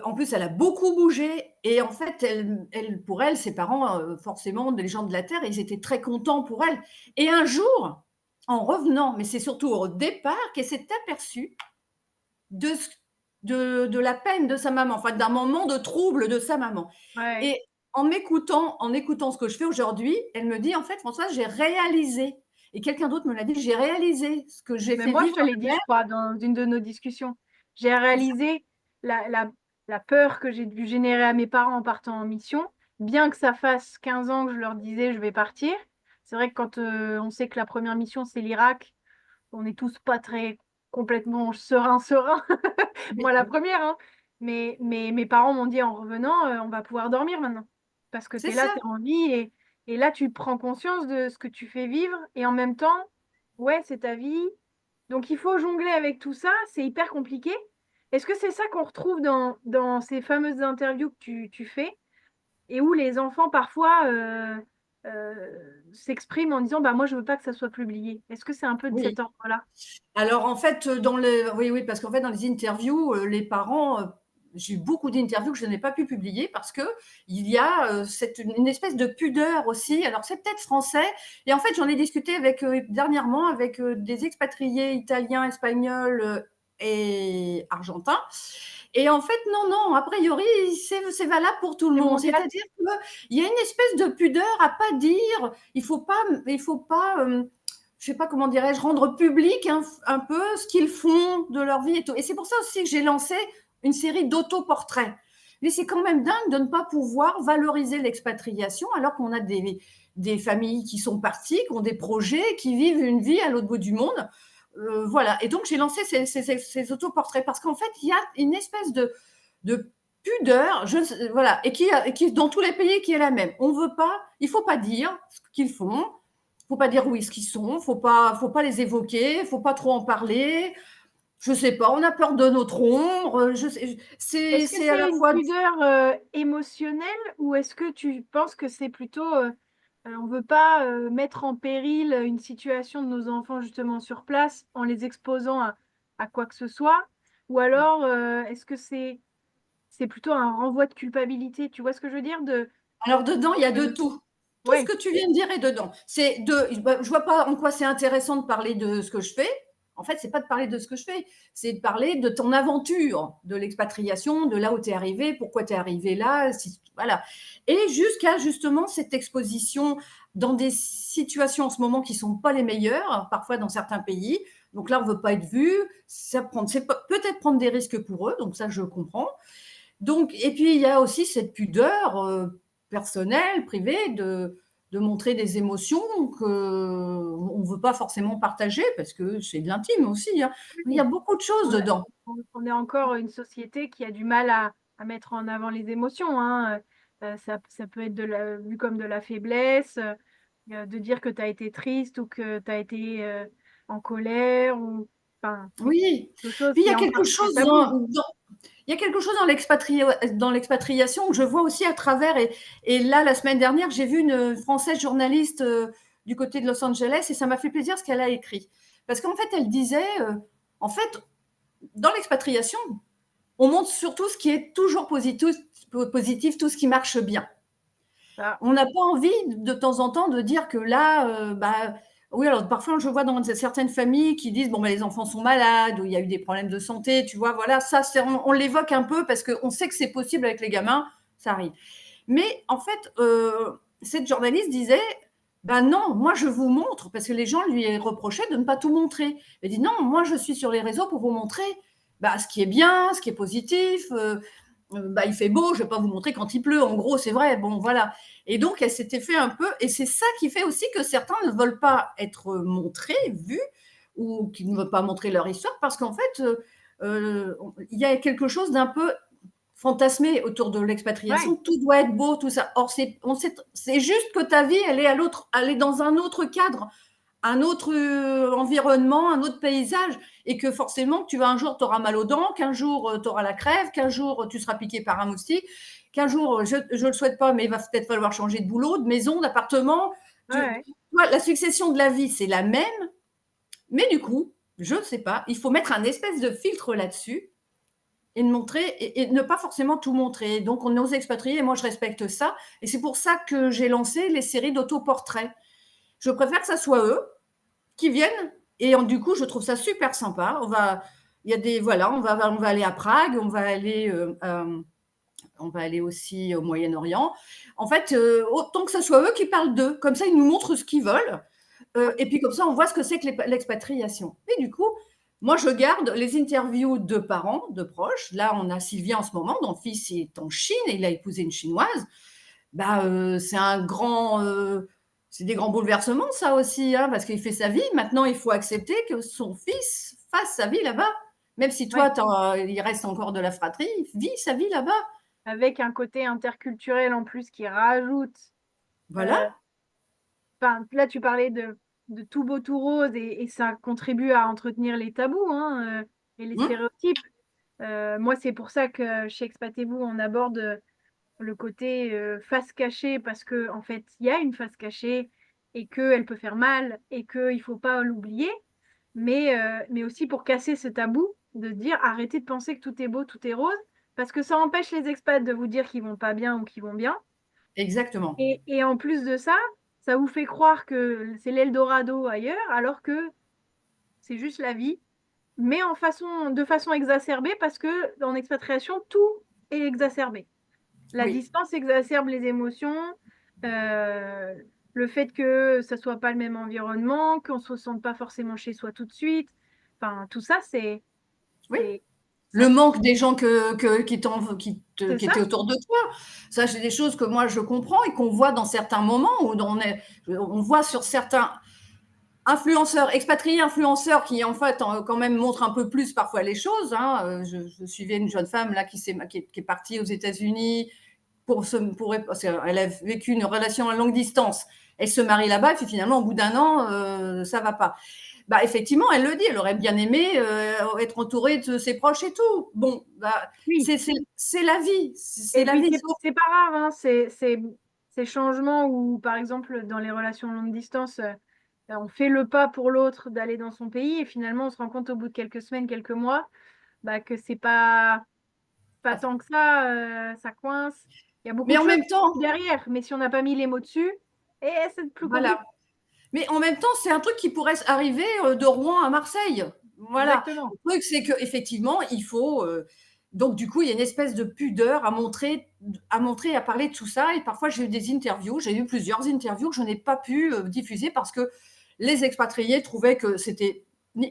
En plus, elle a beaucoup bougé et en fait, pour elle, ses parents, forcément, les gens de la terre, ils étaient très contents pour elle. Et un jour, en revenant, mais c'est surtout au départ qu'elle s'est aperçue de ce de la peine de sa maman, enfin d'un moment de trouble de sa maman. Ouais. Et en écoutant ce que je fais aujourd'hui, elle me dit: «En fait, Françoise, j'ai réalisé» et quelqu'un d'autre me l'a dit: «J'ai réalisé ce que j'ai Mais fait moi je vivre te à l'ai ma dit, mère». je crois, dans une de nos discussions. J'ai C'est ça, réalisé la peur que j'ai dû générer à mes parents en partant en mission, bien que ça fasse 15 ans que je leur disais: «Je vais partir». C'est vrai que quand, on sait que la première mission, c'est l'Irak, on est tous pas très complètement sereins. oui, Moi la première, hein. Mais mes parents m'ont dit: «En revenant, on va pouvoir dormir maintenant. Parce que tu c'est es là, ça. tu es en vie et là tu prends conscience de ce que tu fais vivre et en même temps, ouais, c'est ta vie, donc il faut jongler avec tout ça, c'est hyper compliqué. Est-ce que c'est ça qu'on retrouve dans ces fameuses interviews que tu fais et où les enfants parfois, s'expriment en disant: «Bah, moi je veux pas que ça soit publié». Est-ce que c'est un peu de Oui. cet ordre-là? Alors en fait, oui, oui, parce qu'en fait, dans les interviews, les parents, j'ai eu beaucoup d'interviews que je n'ai pas pu publier parce qu'il y a, une espèce de pudeur aussi. Alors c'est peut-être français et en fait, j'en ai discuté dernièrement avec, des expatriés italiens, espagnols, et argentins et en fait, non, non, a priori, c'est valable pour tout le C'est monde. mondial? C'est-à-dire qu'il y a une espèce de pudeur à pas dire, il faut pas, je sais pas comment dirais-je, rendre public un peu ce qu'ils font de leur vie et tout. Et c'est pour ça aussi que j'ai lancé une série d'autoportraits. Mais c'est quand même dingue de ne pas pouvoir valoriser l'expatriation alors qu'on a des familles qui sont parties, qui ont des projets, qui vivent une vie à l'autre bout du monde. Voilà. Et donc, j'ai lancé ces autoportraits parce qu'en fait, il y a une espèce de pudeur, voilà, et qui, dans tous les pays, qui est la même. On veut pas, il faut pas dire ce qu'ils font, faut pas dire où est-ce qu'ils sont, faut pas les évoquer, faut pas trop en parler. Je sais pas, on a peur de notre ombre. Est-ce que C'est à c'est la une fois. pudeur émotionnelle ou est-ce que tu penses que c'est plutôt on veut pas mettre en péril une situation de nos enfants justement sur place en les exposant à quoi que ce soit? Ou alors est-ce que c'est plutôt un renvoi de culpabilité? Tu vois ce que je veux dire Alors dedans, il y a de euh, tout. Tout ce ouais. que tu viens de dire est dedans. Je vois pas en quoi c'est intéressant de parler de ce que je fais. En fait, c'est pas de parler de ce que je fais, c'est de parler de ton aventure, de l'expatriation, de là où tu es arrivé, pourquoi tu es arrivé là, voilà. Et jusqu'à justement cette exposition dans des situations en ce moment qui sont pas les meilleures, parfois dans certains pays. Donc là, on veut pas être vu, c'est peut-être prendre des risques pour eux, donc ça je comprends. Donc, et puis il y a aussi cette pudeur personnelle, privée, de montrer des émotions qu'on ne veut pas forcément partager parce que c'est de l'intime aussi, hein. Il y a Oui. beaucoup de choses On, dedans. on est encore une société qui a du mal à mettre en avant les émotions, hein. Ça peut être vu comme de la faiblesse, de dire que tu as été triste ou que tu as été en colère, ou enfin, Oui. quelque chose Puis il y qui a est quelque encore très chose tabou. il y a quelque chose dans l'expatriation que je vois aussi à travers. Et là, la semaine dernière, j'ai vu une Française journaliste du côté de Los Angeles et ça m'a fait plaisir ce qu'elle a écrit. Parce qu'en fait, elle disait, en fait, dans l'expatriation, on montre surtout ce qui est toujours positif, tout ce qui marche bien. Ça, On n'a pas envie de temps en temps de dire que là, bah, oui, alors parfois je vois dans certaines familles qui disent bon, bah, les enfants sont malades ou il y a eu des problèmes de santé, tu vois, voilà, ça, on l'évoque un peu parce qu'on sait que c'est possible avec les gamins, ça arrive. Mais en fait, cette journaliste disait ben non, moi je vous montre, parce que les gens lui reprochaient de ne pas tout montrer. Elle dit non, moi je suis sur les réseaux pour vous montrer bah, ce qui est bien, ce qui est positif. Bah, il fait beau, je ne vais pas vous montrer quand il pleut, en gros, c'est vrai. Bon, voilà. Et donc, elle s'était fait un peu, et c'est ça qui fait aussi que certains ne veulent pas être montrés, vus, ou qui ne veulent pas montrer leur histoire, parce qu'en fait, il y a quelque chose d'un peu fantasmé autour de l'expatriation. ouais, Tout doit être beau, tout ça. Or, c'est juste que ta vie, elle est dans un autre cadre, un autre environnement, un autre paysage, et que forcément, tu vas un jour, tu auras mal aux dents, qu'un jour, tu auras la crève, qu'un jour, tu seras piqué par un moustique, qu'un jour, je ne le souhaite pas, mais il va peut-être falloir changer de boulot, de maison, d'appartement. ouais. La succession de la vie, c'est la même, mais du coup, je ne sais pas, il faut mettre un espèce de filtre là-dessus et de montrer et ne pas forcément tout montrer. Donc, on est aux expatriés et moi, je respecte ça. Et c'est pour ça que j'ai lancé les séries d'autoportraits. Je préfère que ça soit eux qui viennent. Et du coup, je trouve ça super sympa. Il y a voilà, on va aller à Prague, on va aller aussi au Moyen-Orient. En fait, autant que ce soit eux qui parlent d'eux. Comme ça, ils nous montrent ce qu'ils veulent. Et puis comme ça, on voit ce que c'est que l'expatriation. Et du coup, moi, je garde les interviews de parents, de proches. Là, on a Sylvia en ce moment, dont le fils est en Chine et il a épousé une Chinoise. Bah, c'est des grands bouleversements, ça aussi, hein, parce qu'il fait sa vie. Maintenant, il faut accepter que son fils fasse sa vie là-bas. Même si Ouais. toi, il reste encore de la fratrie, il vit sa vie là-bas. Avec un côté interculturel en plus qui rajoute. Voilà. euh, Enfin, là, tu parlais de tout beau, tout rose et ça contribue à entretenir les tabous, hein, et les Mmh. stéréotypes. Moi, c'est pour ça que chez Expatez-vous, on aborde le côté face cachée parce que en fait, il y a une face cachée et qu'elle peut faire mal et qu'il ne faut pas l'oublier, mais aussi pour casser ce tabou de dire arrêtez de penser que tout est beau, tout est rose, parce que ça empêche les expats de vous dire qu'ils vont pas bien ou qu'ils vont bien. Exactement. Et en plus de ça, ça vous fait croire que c'est l'Eldorado ailleurs, alors que c'est juste la vie, mais de façon exacerbée, parce que en expatriation, tout est exacerbé. La Oui. distance exacerbe les émotions, le fait que ça soit pas le même environnement, qu'on se sente pas forcément chez soi tout de suite. Enfin, tout ça, Oui. c'est, ça, Le manque des gens qui c'est ça. étaient autour de toi. Ça, c'est des choses que moi, je comprends et qu'on voit dans certains moments où on voit sur certains influenceurs, expatriés influenceurs qui, en fait, quand même montrent un peu plus parfois les choses. Hein. Je suivais une jeune femme là qui est partie aux États-Unis parce qu'elle a vécu une relation à longue distance. Elle se marie là-bas, et puis finalement, au bout d'un an, ça va pas. Bah, effectivement, elle le dit, elle aurait bien aimé être entourée de ses proches et tout. Bon, bah, Oui. c'est la vie. C'est Et la puis, vie. c'est pas rare, hein, ces changements où, par exemple, dans les relations longue distance, on fait le pas pour l'autre d'aller dans son pays et finalement, on se rend compte au bout de quelques semaines, quelques mois, bah, que c'est pas tant que ça coince. Il y a beaucoup Mais de en choses même temps, derrière, mais si on n'a pas mis les mots dessus, et c'est plus compliqué. voilà. Mais en même temps, c'est un truc qui pourrait arriver de Rouen à Marseille. Voilà. Exactement. Le truc, c'est qu'effectivement, il faut. Donc, du coup, il y a une espèce de pudeur à parler de tout ça. Et parfois, j'ai eu des interviews, j'ai eu plusieurs interviews que je n'ai pas pu diffuser parce que les expatriés trouvaient que c'était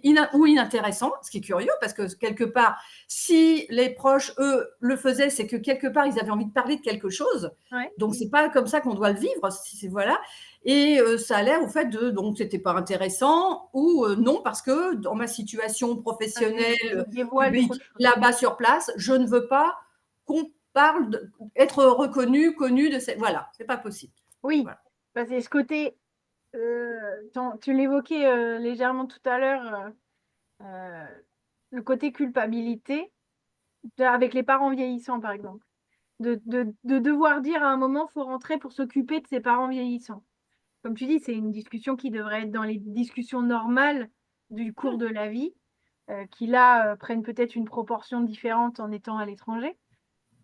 inintéressant, ce qui est curieux parce que quelque part, si les proches, eux, le faisaient, c'est que quelque part, ils avaient envie de parler de quelque chose. Ouais. Donc, c'est pas comme ça qu'on doit le vivre. Voilà. Et ça allait au fait de donc c'était pas intéressant ou non parce que dans ma situation Ah, je professionnelle dévoile trop de publique choses. là-bas sur place, je ne veux pas qu'on parle être reconnu, connu de cette voilà, c'est pas possible. Oui, Voilà. parce que ce côté, tu l'évoquais légèrement tout à l'heure, euh, le côté culpabilité avec les parents vieillissants, par exemple. De devoir dire à un moment, faut rentrer pour s'occuper de ses parents vieillissants. Comme tu dis, c'est une discussion qui devrait être dans les discussions normales du cours de la vie, qui là prennent peut-être une proportion différente en étant à l'étranger.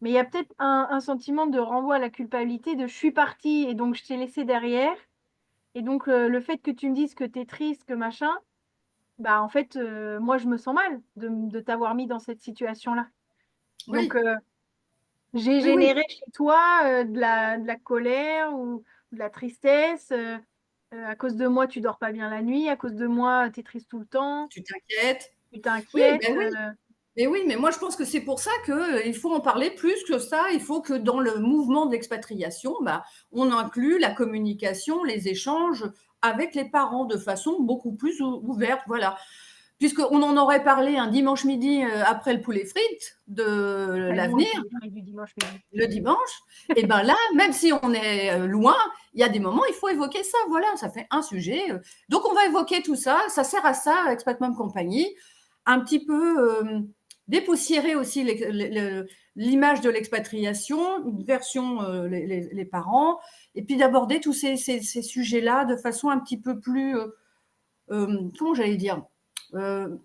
Mais il y a peut-être un sentiment de renvoi à la culpabilité de je suis partie et donc je t'ai laissé derrière. Et donc le fait que tu me dises que tu es triste, que machin, bah en fait, moi je me sens mal de t'avoir mis dans cette situation-là. Donc Oui, j'ai oui, oui. généré chez toi de la colère ou de la tristesse. À cause de moi, tu dors pas bien la nuit. À cause de moi, tu es triste tout le temps. Tu t'inquiètes. Tu Oui, t'inquiètes. ben oui. Mais oui, mais moi je pense que c'est pour ça qu'il faut en parler plus que ça. Il faut que dans le mouvement d'expatriation, bah, on inclut la communication, les échanges avec les parents de façon beaucoup plus ouverte. Voilà. Puisqu'on en aurait parlé un dimanche midi après le poulet frites de Très bon le l'avenir, poulet frit du dimanche midi. le dimanche, et ben là, même si on est loin, il y a des moments, il faut évoquer ça. Voilà, ça fait un sujet. Donc on va évoquer tout ça. Ça sert à ça, Expat Mom Compagnie, un petit peu dépoussiérer aussi l'image de l'expatriation, une version les parents, et puis d'aborder tous ces sujets-là de façon un petit peu plus, comment j'allais dire,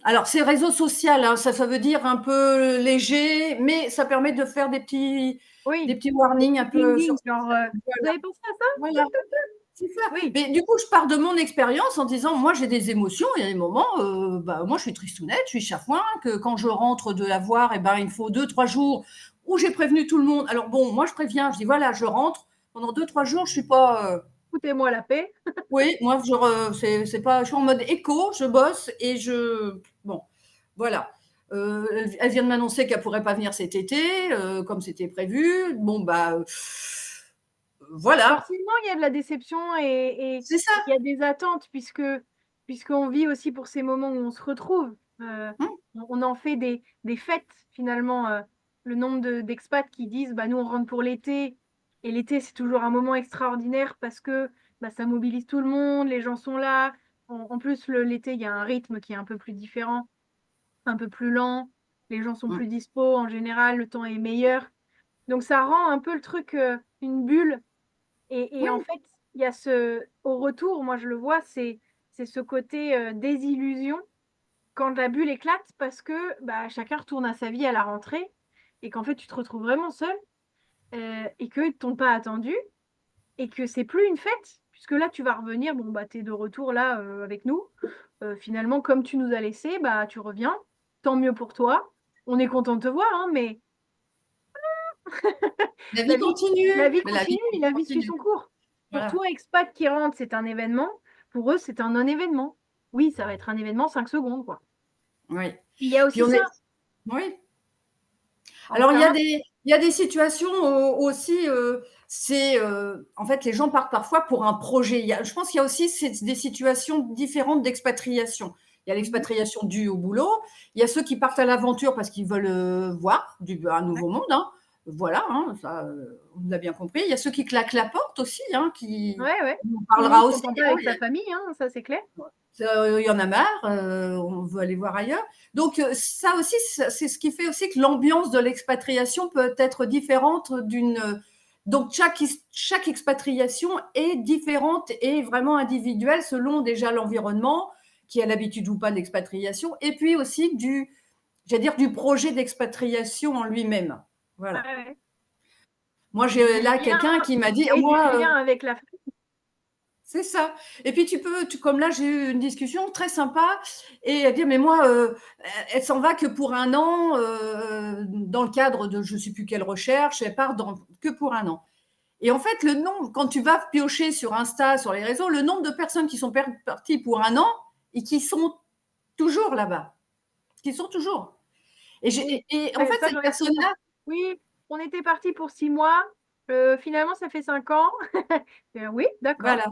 alors, c'est réseau social, hein, ça veut dire un peu léger, mais ça permet de faire des Oui, petits des warnings un petits peu sur ding-ding, genre, vous voilà, avez pensé à ça? voilà, c'est ça. Oui, Mais du coup, je pars de mon expérience en disant, moi, j'ai des émotions. Il y a des moments, bah, moi, je suis tristounette, je suis chafouin, que quand je rentre de la voir, eh ben, il faut 2, 3 jours où j'ai prévenu tout le monde. Alors bon, moi, je préviens, je dis, voilà, je rentre. Pendant 2, 3 jours, je suis pas, foutez-moi la paix. oui, moi, c'est pas, je suis en mode écho, je bosse et bon, voilà. Elle vient de m'annoncer qu'elle pourrait pas venir cet été, comme c'était prévu. Bon, bah, voilà, Forcément, il y a de la déception et c'est ça. il y a des attentes puisqu'on vit aussi pour ces moments où on se retrouve. Euh, Mmh, on en fait des fêtes finalement. Le nombre d'expats qui disent bah, nous on rentre pour l'été et l'été c'est toujours un moment extraordinaire parce que bah, ça mobilise tout le monde, les gens sont là. En plus, l'été, il y a un rythme qui est un peu plus différent, un peu plus lent. Les gens sont mmh, plus dispo en général, le temps est meilleur. Donc ça rend un peu le truc une bulle et en oui, fait, il y a au retour, moi je le vois, c'est ce côté désillusion quand la bulle éclate parce que bah, chacun retourne à sa vie à la rentrée et qu'en fait tu te retrouves vraiment seul et qu'ils ne t'ont pas attendu et que c'est plus une fête puisque là tu vas revenir, bon bah t'es de retour là avec nous. Finalement, comme tu nous as laissé, bah tu reviens, tant mieux pour toi. On est content de te voir, hein, mais la la vie vie, la continue, vie mais la vie continue et la vie suit continue. son cours. Pour Voilà. toi, expat qui rentre, c'est un événement. Pour eux, c'est un non-événement. Oui, ça va être un événement 5 secondes, quoi. Oui. Il y a Puis aussi on ça, est oui. en Alors plein. il y a des situations aussi, c'est, en fait, les gens partent parfois pour un projet. Je pense qu'il y a aussi des situations différentes d'expatriation. Il y a Mhm. l'expatriation due au boulot. Il y a ceux qui partent à l'aventure parce qu'ils veulent voir un Ouais, nouveau monde. Hein. Voilà, hein, ça, on l'a bien compris. Il y a ceux qui claquent la porte aussi, hein, ouais, ouais. on en Tout le monde parlera ne aussi. s'entend pas Hein. avec sa famille, hein, ça c'est clair. Il y en a marre, on veut aller voir ailleurs. Donc ça aussi, c'est ce qui fait aussi que l'ambiance de l'expatriation peut être différente d'une. Donc chaque expatriation est différente et vraiment individuelle selon déjà l'environnement, qui a l'habitude ou pas de l'expatriation, et puis aussi j'allais dire, du projet d'expatriation en lui-même. Ouais, Voilà. ouais. Moi, j'ai Du là lien quelqu'un qui m'a dit, et du moi, lien avec la famille. c'est ça. Et puis comme là, j'ai eu une discussion très sympa et elle dit, mais moi, elle s'en va que pour un an, dans le cadre de je ne sais plus quelle recherche, elle part que pour un an. Et en fait, le nombre, quand tu vas piocher sur Insta, sur les réseaux, le nombre de personnes qui sont parties pour un an et qui sont toujours là-bas, qui sont toujours. Oui, Et en fait, ça cette j'en ai souvent. personne-là, Oui, on était parti pour 6 mois. Finalement, ça fait 5 ans. Oui, d'accord. voilà.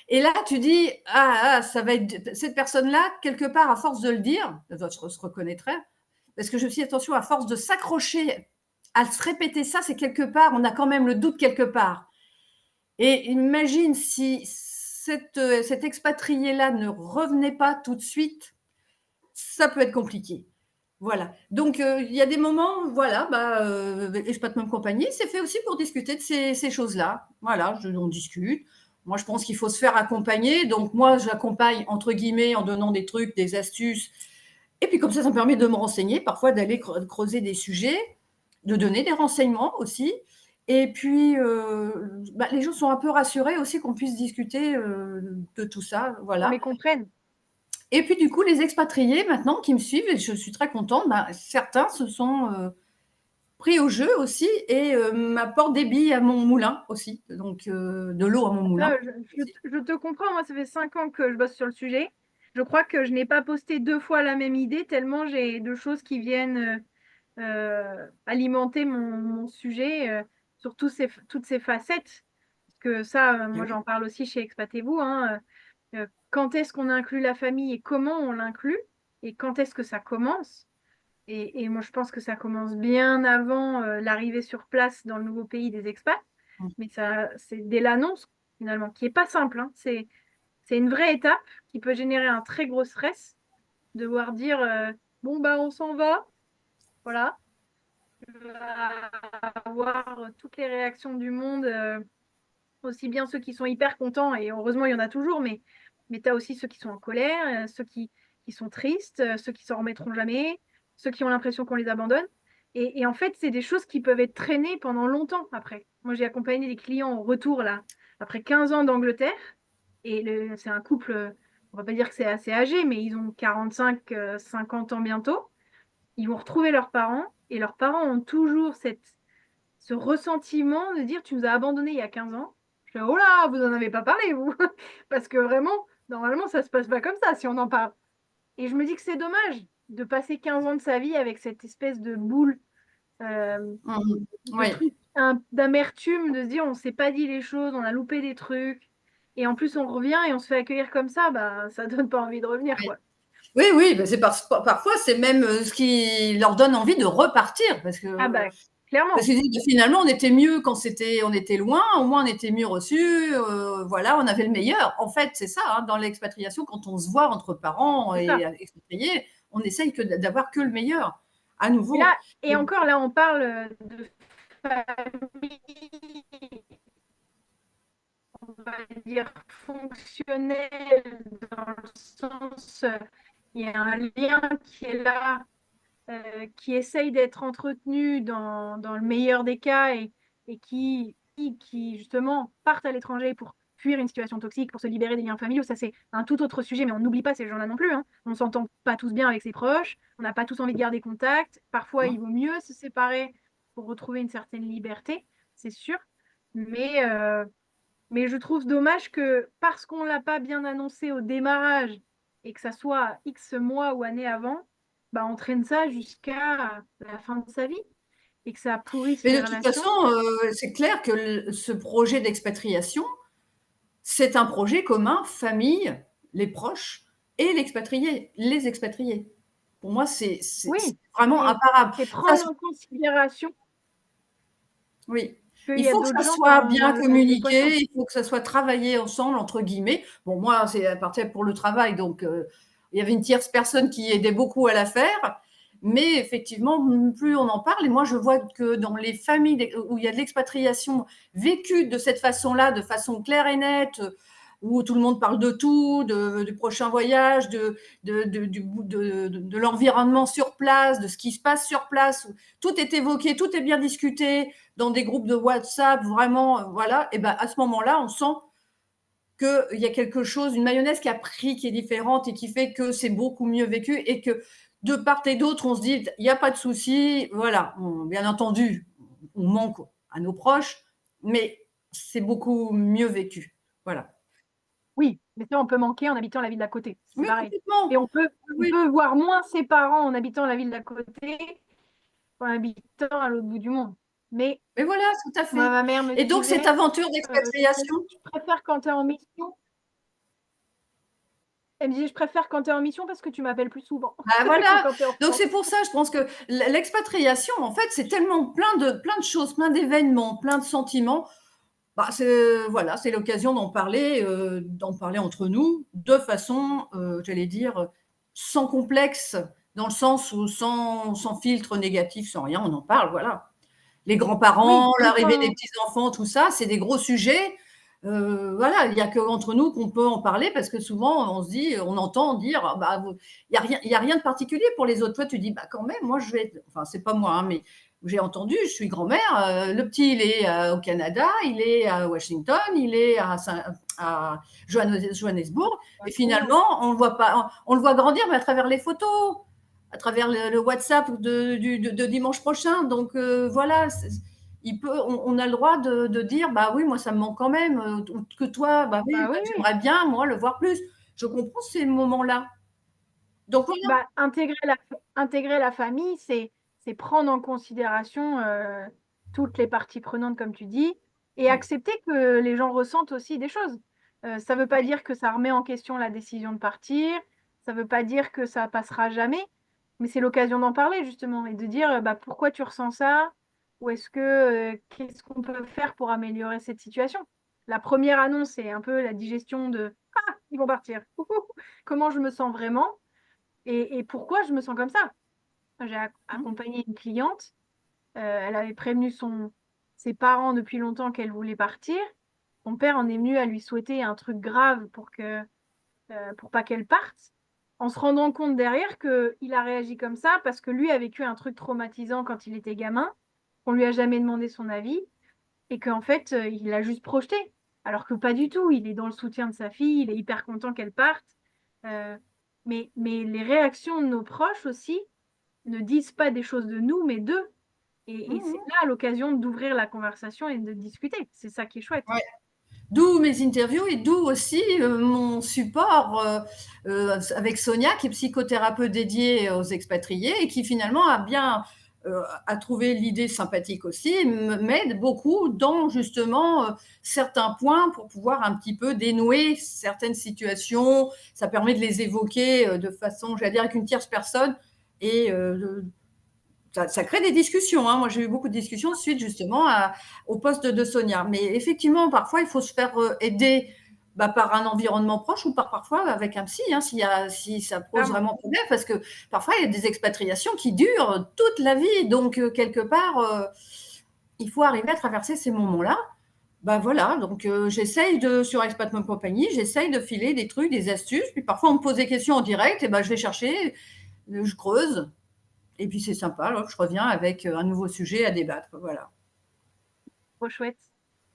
Et là, tu dis, ça va être cette personne-là, quelque part, à force de le dire, elle doit se reconnaîtrait, parce que je me suis dit, attention, à force de s'accrocher, à se répéter ça, c'est quelque part, on a quand même le doute quelque part. Et imagine si cet expatrié-là ne revenait pas tout de suite, ça peut être compliqué. Voilà. Donc, il y a des moments, voilà, Expat Même Compagnie, c'est fait aussi pour discuter de ces choses-là. Voilà, on discute. Moi, je pense qu'il faut se faire accompagner. Donc, moi, j'accompagne, entre guillemets, en donnant des trucs, des astuces. Et puis, comme ça me permet de me renseigner, parfois d'aller creuser des sujets, de donner des renseignements aussi. Et puis, les gens sont un peu rassurés aussi qu'on puisse discuter de tout ça. On Voilà. les comprenne. Et puis du coup, les expatriés maintenant qui me suivent, et je suis très contente, certains se sont pris au jeu aussi et m'apportent des billes à mon moulin aussi, donc de l'eau à mon moulin. Ça, je te comprends. Moi, ça fait 5 ans que je bosse sur le sujet. Je crois que je n'ai pas posté 2 fois la même idée, tellement j'ai de choses qui viennent alimenter mon sujet sur toutes ces facettes. Parce que ça, Eh moi, oui. j'en parle aussi chez Expatez-vous. Hein, quand est-ce qu'on inclut la famille et comment on l'inclut et quand est-ce que ça commence? Et moi, je pense que ça commence bien avant l'arrivée sur place dans le nouveau pays des expats. Mais ça, c'est dès l'annonce, finalement, qui est pas simple. Hein. C'est une vraie étape qui peut générer un très gros stress. Devoir dire, bon, bah, on s'en va. Voilà. Avoir toutes les réactions du monde, aussi bien ceux qui sont hyper contents, et heureusement, il y en a toujours, mais tu as aussi ceux qui sont en colère, ceux qui sont tristes, ceux qui s'en remettront jamais, ceux qui ont l'impression qu'on les abandonne. Et en fait, c'est des choses qui peuvent être traînées pendant longtemps après. Moi, j'ai accompagné des clients au retour, là, après 15 ans d'Angleterre, et c'est un couple, on va pas dire que c'est assez âgé, mais ils ont 45, 50 ans bientôt. Ils vont retrouver leurs parents, et leurs parents ont toujours ce ressentiment de dire tu nous as abandonnés il y a 15 ans. Je fais oh là, vous en avez pas parlé, vous. Parce que vraiment, normalement, ça se passe pas comme ça si on en parle. Et je me dis que c'est dommage de passer 15 ans de sa vie avec cette espèce de boule, Mhm. de Oui. truc, d'amertume, de se dire on s'est pas dit les choses, on a loupé des trucs. Et en plus, on revient et on se fait accueillir comme ça, bah, ça donne pas envie de revenir, quoi. Oui, oui, c'est parfois c'est même ce qui leur donne envie de repartir Ah bah, clairement. parce qu'ils disent finalement on était mieux quand on était loin, au moins on était mieux reçus, voilà, on avait le meilleur. En fait, c'est ça, hein, dans l'expatriation, quand on se voit entre parents C'est et ça. expatriés, on essaye d'avoir que le meilleur, à Et nouveau. là, et encore là, on parle de famille, on va dire, fonctionnel, dans le sens, il y a un lien qui est là, qui essaye d'être entretenu dans le meilleur des cas et qui, justement partent à l'étranger pour fuir une situation toxique, pour se libérer des liens familiaux. Ça, c'est un tout autre sujet, mais on n'oublie pas ces gens-là non plus. Hein. On ne s'entend pas tous bien avec ses proches, on n'a pas tous envie de garder contact. Parfois, il vaut mieux se séparer pour retrouver une certaine liberté, c'est sûr. Mais Mais je trouve dommage que parce qu'on ne l'a pas bien annoncé au démarrage et que ça soit X mois ou années avant, bah, on traîne ça jusqu'à la fin de sa vie et que ça pourrisse Mais les de toute relations. façon, c'est clair que ce projet d'expatriation, c'est un projet commun, famille, les proches et l'expatrié, les expatriés. Pour moi, c'est Oui, vraiment et imparable. c'est Ça, prendre en considération oui, qu'il il y a faut que d'autres ça gens soit dans bien l'équation. communiqué, il faut que ça soit travaillé ensemble, entre guillemets. Bon, moi, c'est à partir pour le travail, donc il y avait une tierce personne qui aidait beaucoup à l'affaire. Mais effectivement, plus on en parle, et moi je vois que dans les familles où il y a de l'expatriation vécue de cette façon-là, de façon claire et nette, où tout le monde parle de tout, du prochain voyage, de l'environnement sur place, de ce qui se passe sur place, tout est évoqué, tout est bien discuté, dans des groupes de WhatsApp, vraiment, voilà, et ben à ce moment-là, on sent qu'il y a quelque chose, une mayonnaise qui a pris, qui est différente et qui fait que c'est beaucoup mieux vécu et que de part et d'autre, on se dit, il n'y a pas de souci, voilà, bien entendu, on manque à nos proches, mais c'est beaucoup mieux vécu. Voilà. Oui, mais ça, on peut manquer en habitant la ville d'à côté, c'est Oui, pareil. Et complètement. on Oui. peut voir moins ses parents en habitant la ville d'à côté qu'en habitant à l'autre bout du monde. Mais Mais voilà, tout à moi, fait. ma mère me Et donc, cette disait, aventure d'expatriation, je préfère quand tu es en mission. Elle me disait, je préfère quand tu es en mission parce que tu m'appelles plus souvent bah que voilà. quand tu es en Donc, c'est France. pour ça, je pense que l'expatriation, en fait, c'est tellement plein de choses, plein d'événements, plein de sentiments. Bah, voilà, c'est l'occasion d'en parler entre nous de façon, j'allais dire, sans complexe, dans le sens où sans filtre négatif, sans rien, on en parle, voilà. Les Oui, grands-parents, comme l'arrivée des quand, petits-enfants, tout ça, c'est des gros sujets. Voilà, il n'y a qu'entre nous qu'on peut en parler parce que souvent, on se dit, on entend dire, ah bah, il y a rien de particulier pour les autres. Toi, tu dis, bah, quand même, moi, je vais, enfin, c'est pas moi, hein, mais j'ai entendu, je suis grand-mère, le petit, il est au Canada, il est à Washington, il est à Johannesburg, et finalement, on le voit pas, on le voit grandir, mais à travers les photos, à travers le WhatsApp de dimanche prochain. Donc voilà, on a le droit de dire, bah oui, moi ça me manque quand même, que toi, bah oui, bah bah, oui, oui. j'aimerais bien, moi, le voir plus. Je comprends ces moments-là. Donc voilà. Bah, intégrer la famille, c'est prendre en considération toutes les parties prenantes, comme tu dis, et Oui, accepter que les gens ressentent aussi des choses. Ça ne veut pas dire que ça remet en question la décision de partir, ça ne veut pas dire que ça passera jamais, mais c'est l'occasion d'en parler justement et de dire bah, pourquoi tu ressens ça, ou est-ce que qu'est-ce qu'on peut faire pour améliorer cette situation. La première annonce, c'est un peu la digestion de ah, ils vont partir. Comment je me sens vraiment? Et pourquoi je me sens comme ça? J'ai accompagné une cliente, elle avait prévenu ses parents depuis longtemps qu'elle voulait partir. Son père en est venu à lui souhaiter un truc grave pour pas qu'elle parte, en se rendant compte derrière qu'il a réagi comme ça parce que lui a vécu un truc traumatisant quand il était gamin, qu'on lui a jamais demandé son avis, et qu'en fait, il l'a juste projeté. Alors que pas du tout, il est dans le soutien de sa fille, il est hyper content qu'elle parte. Euh, mais les réactions de nos proches aussi ne disent pas des choses de nous, mais d'eux. Et c'est mmh. là l'occasion d'ouvrir la conversation et de discuter. C'est ça qui est chouette. Ouais. D'où mes interviews et d'où aussi mon support avec Sonia, qui est psychothérapeute dédiée aux expatriés et qui finalement a trouvé l'idée sympathique aussi, m'aide beaucoup dans justement certains points pour pouvoir un petit peu dénouer certaines situations. Ça permet de les évoquer de façon, j'allais dire, avec une tierce personne et ça crée des discussions. Hein. Moi, j'ai eu beaucoup de discussions suite justement au poste de Sonia. Mais effectivement, parfois, il faut se faire aider bah, par un environnement proche ou parfois avec un psy, hein, si ça pose Clairement. vraiment problème, parce que parfois, il y a des expatriations qui durent toute la vie. Donc, quelque part, il faut arriver à traverser ces moments-là. Ben voilà, donc j'essaye sur Expat Mom Compagnie, j'essaye de filer des trucs, des astuces. Puis parfois, on me pose des questions en direct, et ben, je vais chercher, je creuse. Et puis c'est sympa, alors je reviens avec un nouveau sujet à débattre. Voilà. Trop chouette.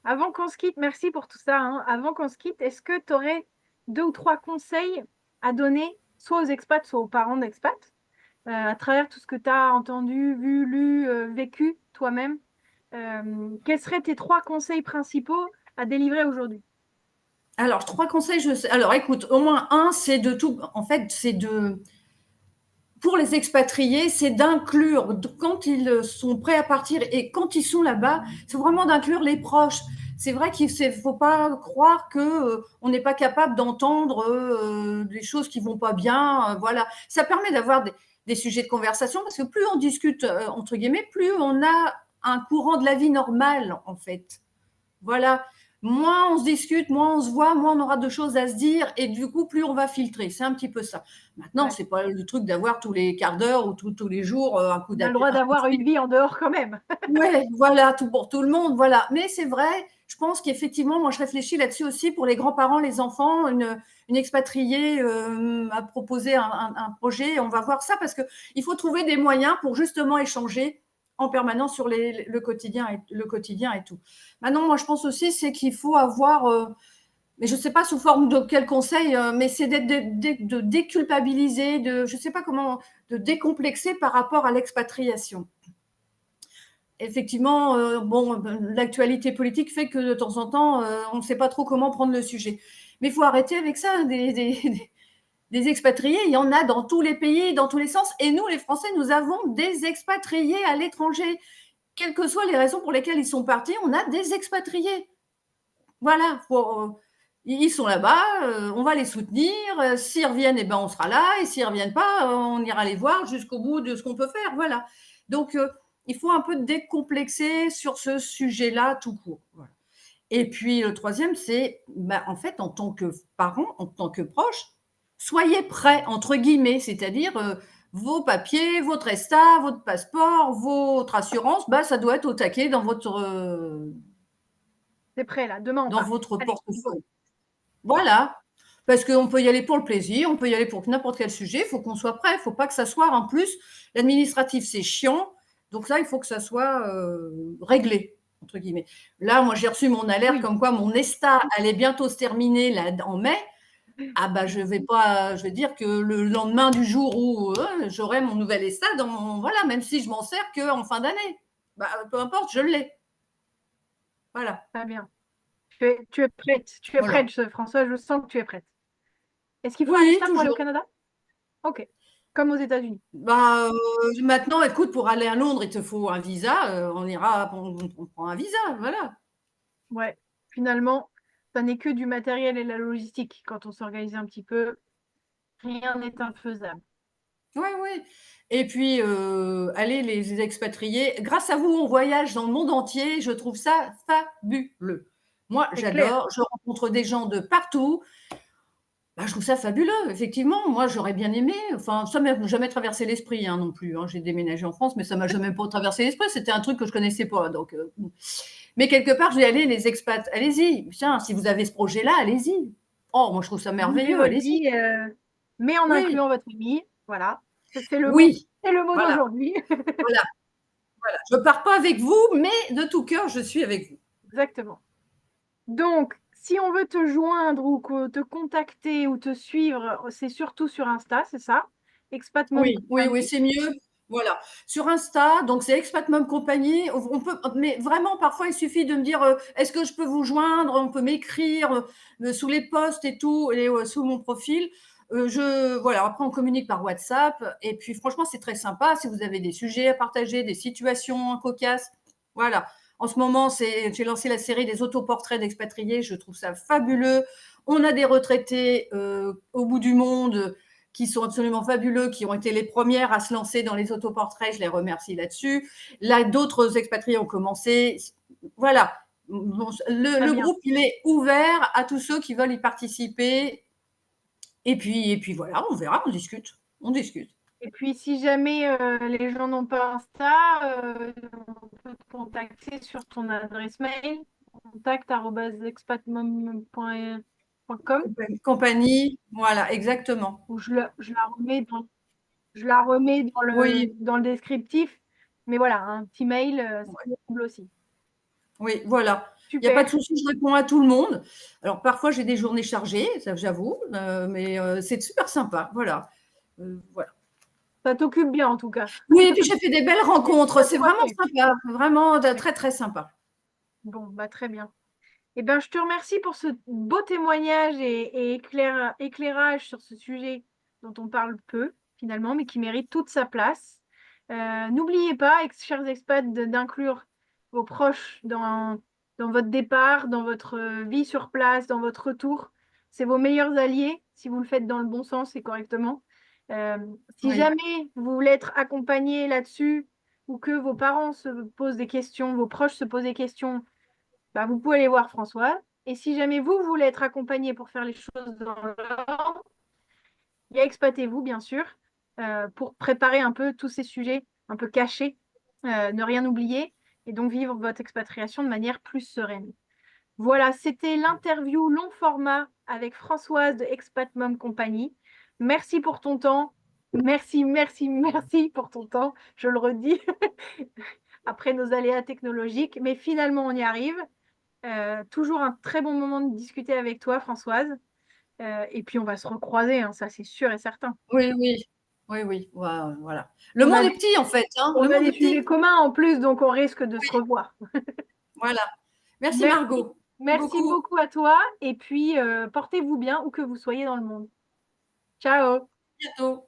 Avant qu'on se quitte, merci pour tout ça, hein. Avant qu'on se quitte, est-ce que tu aurais 2 ou 3 conseils à donner, soit aux expats, soit aux parents d'expats, à travers tout ce que tu as entendu, vu, lu, vécu toi-même? Quels seraient tes 3 conseils principaux à délivrer aujourd'hui? Alors, 3 conseils, je sais. Alors, écoute, au moins un, c'est de tout. En fait, c'est de. Pour les expatriés, c'est d'inclure, quand ils sont prêts à partir et quand ils sont là-bas, c'est vraiment d'inclure les proches. C'est vrai qu'il ne faut pas croire qu'on n'est pas capable d'entendre des choses qui ne vont pas bien. Voilà. Ça permet d'avoir des sujets de conversation parce que plus on discute, entre guillemets, plus on a un courant de la vie normale, en fait. Voilà. Moins on se discute, moins on se voit, moins on aura de choses à se dire et du coup, plus on va filtrer. C'est un petit peu ça. Maintenant, Ouais. c'est pas le truc d'avoir tous les quarts d'heure ou tous les jours un coup On a le droit d'avoir de une vie en dehors quand même. Ouais, voilà, tout pour tout le monde, voilà. Mais c'est vrai, je pense qu'effectivement, moi, je réfléchis là-dessus aussi pour les grands-parents, les enfants, une expatriée a proposé un projet. On va voir ça parce qu'il faut trouver des moyens pour justement échanger en permanence sur le quotidien et tout. Maintenant, moi, je pense aussi, c'est qu'il faut avoir, mais je ne sais pas sous forme de quel conseil, mais c'est de déculpabiliser, je ne sais pas comment, de décomplexer par rapport à l'expatriation. Effectivement, bon, l'actualité politique fait que de temps en temps, on ne sait pas trop comment prendre le sujet. Mais il faut arrêter avec ça. Des expatriés, il y en a dans tous les pays, dans tous les sens. Et nous, les Français, nous avons des expatriés à l'étranger. Quelles que soient les raisons pour lesquelles ils sont partis, on a des expatriés. Voilà. Ils sont là-bas, on va les soutenir. S'ils reviennent, eh ben, on sera là. Et s'ils ne reviennent pas, on ira les voir jusqu'au bout de ce qu'on peut faire. Voilà. Donc, il faut un peu décomplexer sur ce sujet-là tout court. Voilà. Et puis, le troisième, c'est, en fait, en tant que parent, en tant que proche, soyez prêts, entre guillemets, c'est-à-dire vos papiers, votre ESTA, votre passeport, votre assurance, ça doit être au taquet C'est prêt là, demain on dans part. votre Allez, go. portefeuille. Voilà. Parce qu'on peut y aller pour le plaisir, on peut y aller pour n'importe quel sujet, il faut qu'on soit prêt, il ne faut pas que ça soit en plus. L'administratif, c'est chiant, donc là, il faut que ça soit réglé, entre guillemets. Là, moi, j'ai reçu mon alerte Oui. comme quoi mon ESTA allait bientôt se terminer là, en mai. Ah je vais pas, je vais dire que le lendemain du jour où j'aurai mon nouvel ESTA, voilà, même si je m'en sers qu'en fin d'année. Peu importe, je l'ai. Voilà. Très bien. Tu es prête. Tu es Voilà. prête, François. Je sens que tu es prête. Est-ce qu'il faut un Oui, ESTA pour aller au toujours. Canada? Ok. Comme aux États-Unis. Maintenant, écoute, pour aller à Londres, il te faut un visa. On prend un visa, voilà. Ouais. Finalement, ça n'est que du matériel et de la logistique. Quand on s'organise un petit peu, rien n'est infaisable. Oui, oui. Et puis, allez, les expatriés, grâce à vous, on voyage dans le monde entier. Je trouve ça fabuleux. Moi, C'est clair. j'adore. Je rencontre des gens de partout. Je trouve ça fabuleux, effectivement. Moi, j'aurais bien aimé. Enfin, ça ne m'a jamais traversé l'esprit non plus. J'ai déménagé en France, mais ça ne m'a jamais pas traversé l'esprit. C'était un truc que je ne connaissais pas. Donc, mais quelque part, je vais aller, les expats, allez-y. Tiens, si vous avez ce projet-là, allez-y. Oh, moi, je trouve ça Bougez merveilleux. votre Allez-y. vie, mais en Oui, incluant votre famille. Voilà. C'est le mot. oui. C'est le mot Voilà, d'aujourd'hui. voilà, voilà. Je ne pars pas avec vous, mais de tout cœur, je suis avec vous. Exactement. Donc, si on veut te joindre ou te contacter ou te suivre, c'est surtout sur Insta, c'est ça? Expat Mom Oui, oui, oui, Company. c'est mieux. Voilà. Sur Insta, donc c'est Expat Mom Compagnie. On peut, mais vraiment, parfois, il suffit de me dire est-ce que je peux vous joindre? On peut m'écrire sous les posts et tout, et sous mon profil. Voilà. Après, on communique par WhatsApp. Et puis, franchement, c'est très sympa. Si vous avez des sujets à partager, des situations cocasses, voilà. En ce moment, j'ai lancé la série des autoportraits d'expatriés. Je trouve ça fabuleux. On a des retraités au bout du monde qui sont absolument fabuleux, qui ont été les premières à se lancer dans les autoportraits. Je les remercie là-dessus. Là, d'autres expatriés ont commencé. Voilà. Très Le bien. groupe, il est ouvert à tous ceux qui veulent y participer. Et puis voilà, on verra, on discute. On discute. Et puis, si jamais les gens n'ont pas Insta, on peut te contacter sur ton adresse mail, contact@expatmom.com, Compagnie, voilà, exactement. ou je la remets je la remets Oui, dans le descriptif. Mais voilà, un petit mail, c'est ouais. possible aussi. Oui, voilà. Il n'y a pas de Super. souci, je réponds à tout le monde. Alors parfois j'ai des journées chargées, ça j'avoue, mais c'est super sympa. Voilà. Voilà. Ça t'occupe bien en tout cas. Oui, et puis j'ai fait des belles Il y rencontres. a de C'est quoi vraiment faire. sympa, vraiment Ouais. très très sympa. Bon, bah très bien. Eh ben, je te remercie pour ce beau témoignage et éclairage sur ce sujet dont on parle peu, finalement, mais qui mérite toute sa place. N'oubliez pas, chers expats, d'inclure vos proches dans votre départ, dans votre vie sur place, dans votre retour. C'est vos meilleurs alliés si vous le faites dans le bon sens et correctement. Euh, si Oui, jamais vous voulez être accompagné là-dessus ou que vos parents se posent des questions, vos proches se posent des questions, bah, vous pouvez aller voir François. Et si jamais vous voulez être accompagné pour faire les choses dans l'ordre, il y a Expatez-vous, bien sûr, pour préparer un peu tous ces sujets un peu cachés, ne rien oublier et donc vivre votre expatriation de manière plus sereine. Voilà, c'était l'interview long format avec Françoise de Expat Mom Company. Merci pour ton temps. Merci, merci, merci pour ton temps. Je le redis après nos aléas technologiques, mais finalement on y arrive. Toujours un très bon moment de discuter avec toi, Françoise. Et puis on va se recroiser, hein, ça c'est sûr et certain. oui, oui. Oui, oui. Voilà. Le On a monde est des, petit, en fait. Hein. on Le a monde des est sujets petit. communs en plus, donc on risque de se Oui, revoir. voilà. Merci, Merci, Margot. Merci merci beaucoup. beaucoup à toi et puis portez-vous bien où que vous soyez dans le monde. Ciao! À bientôt.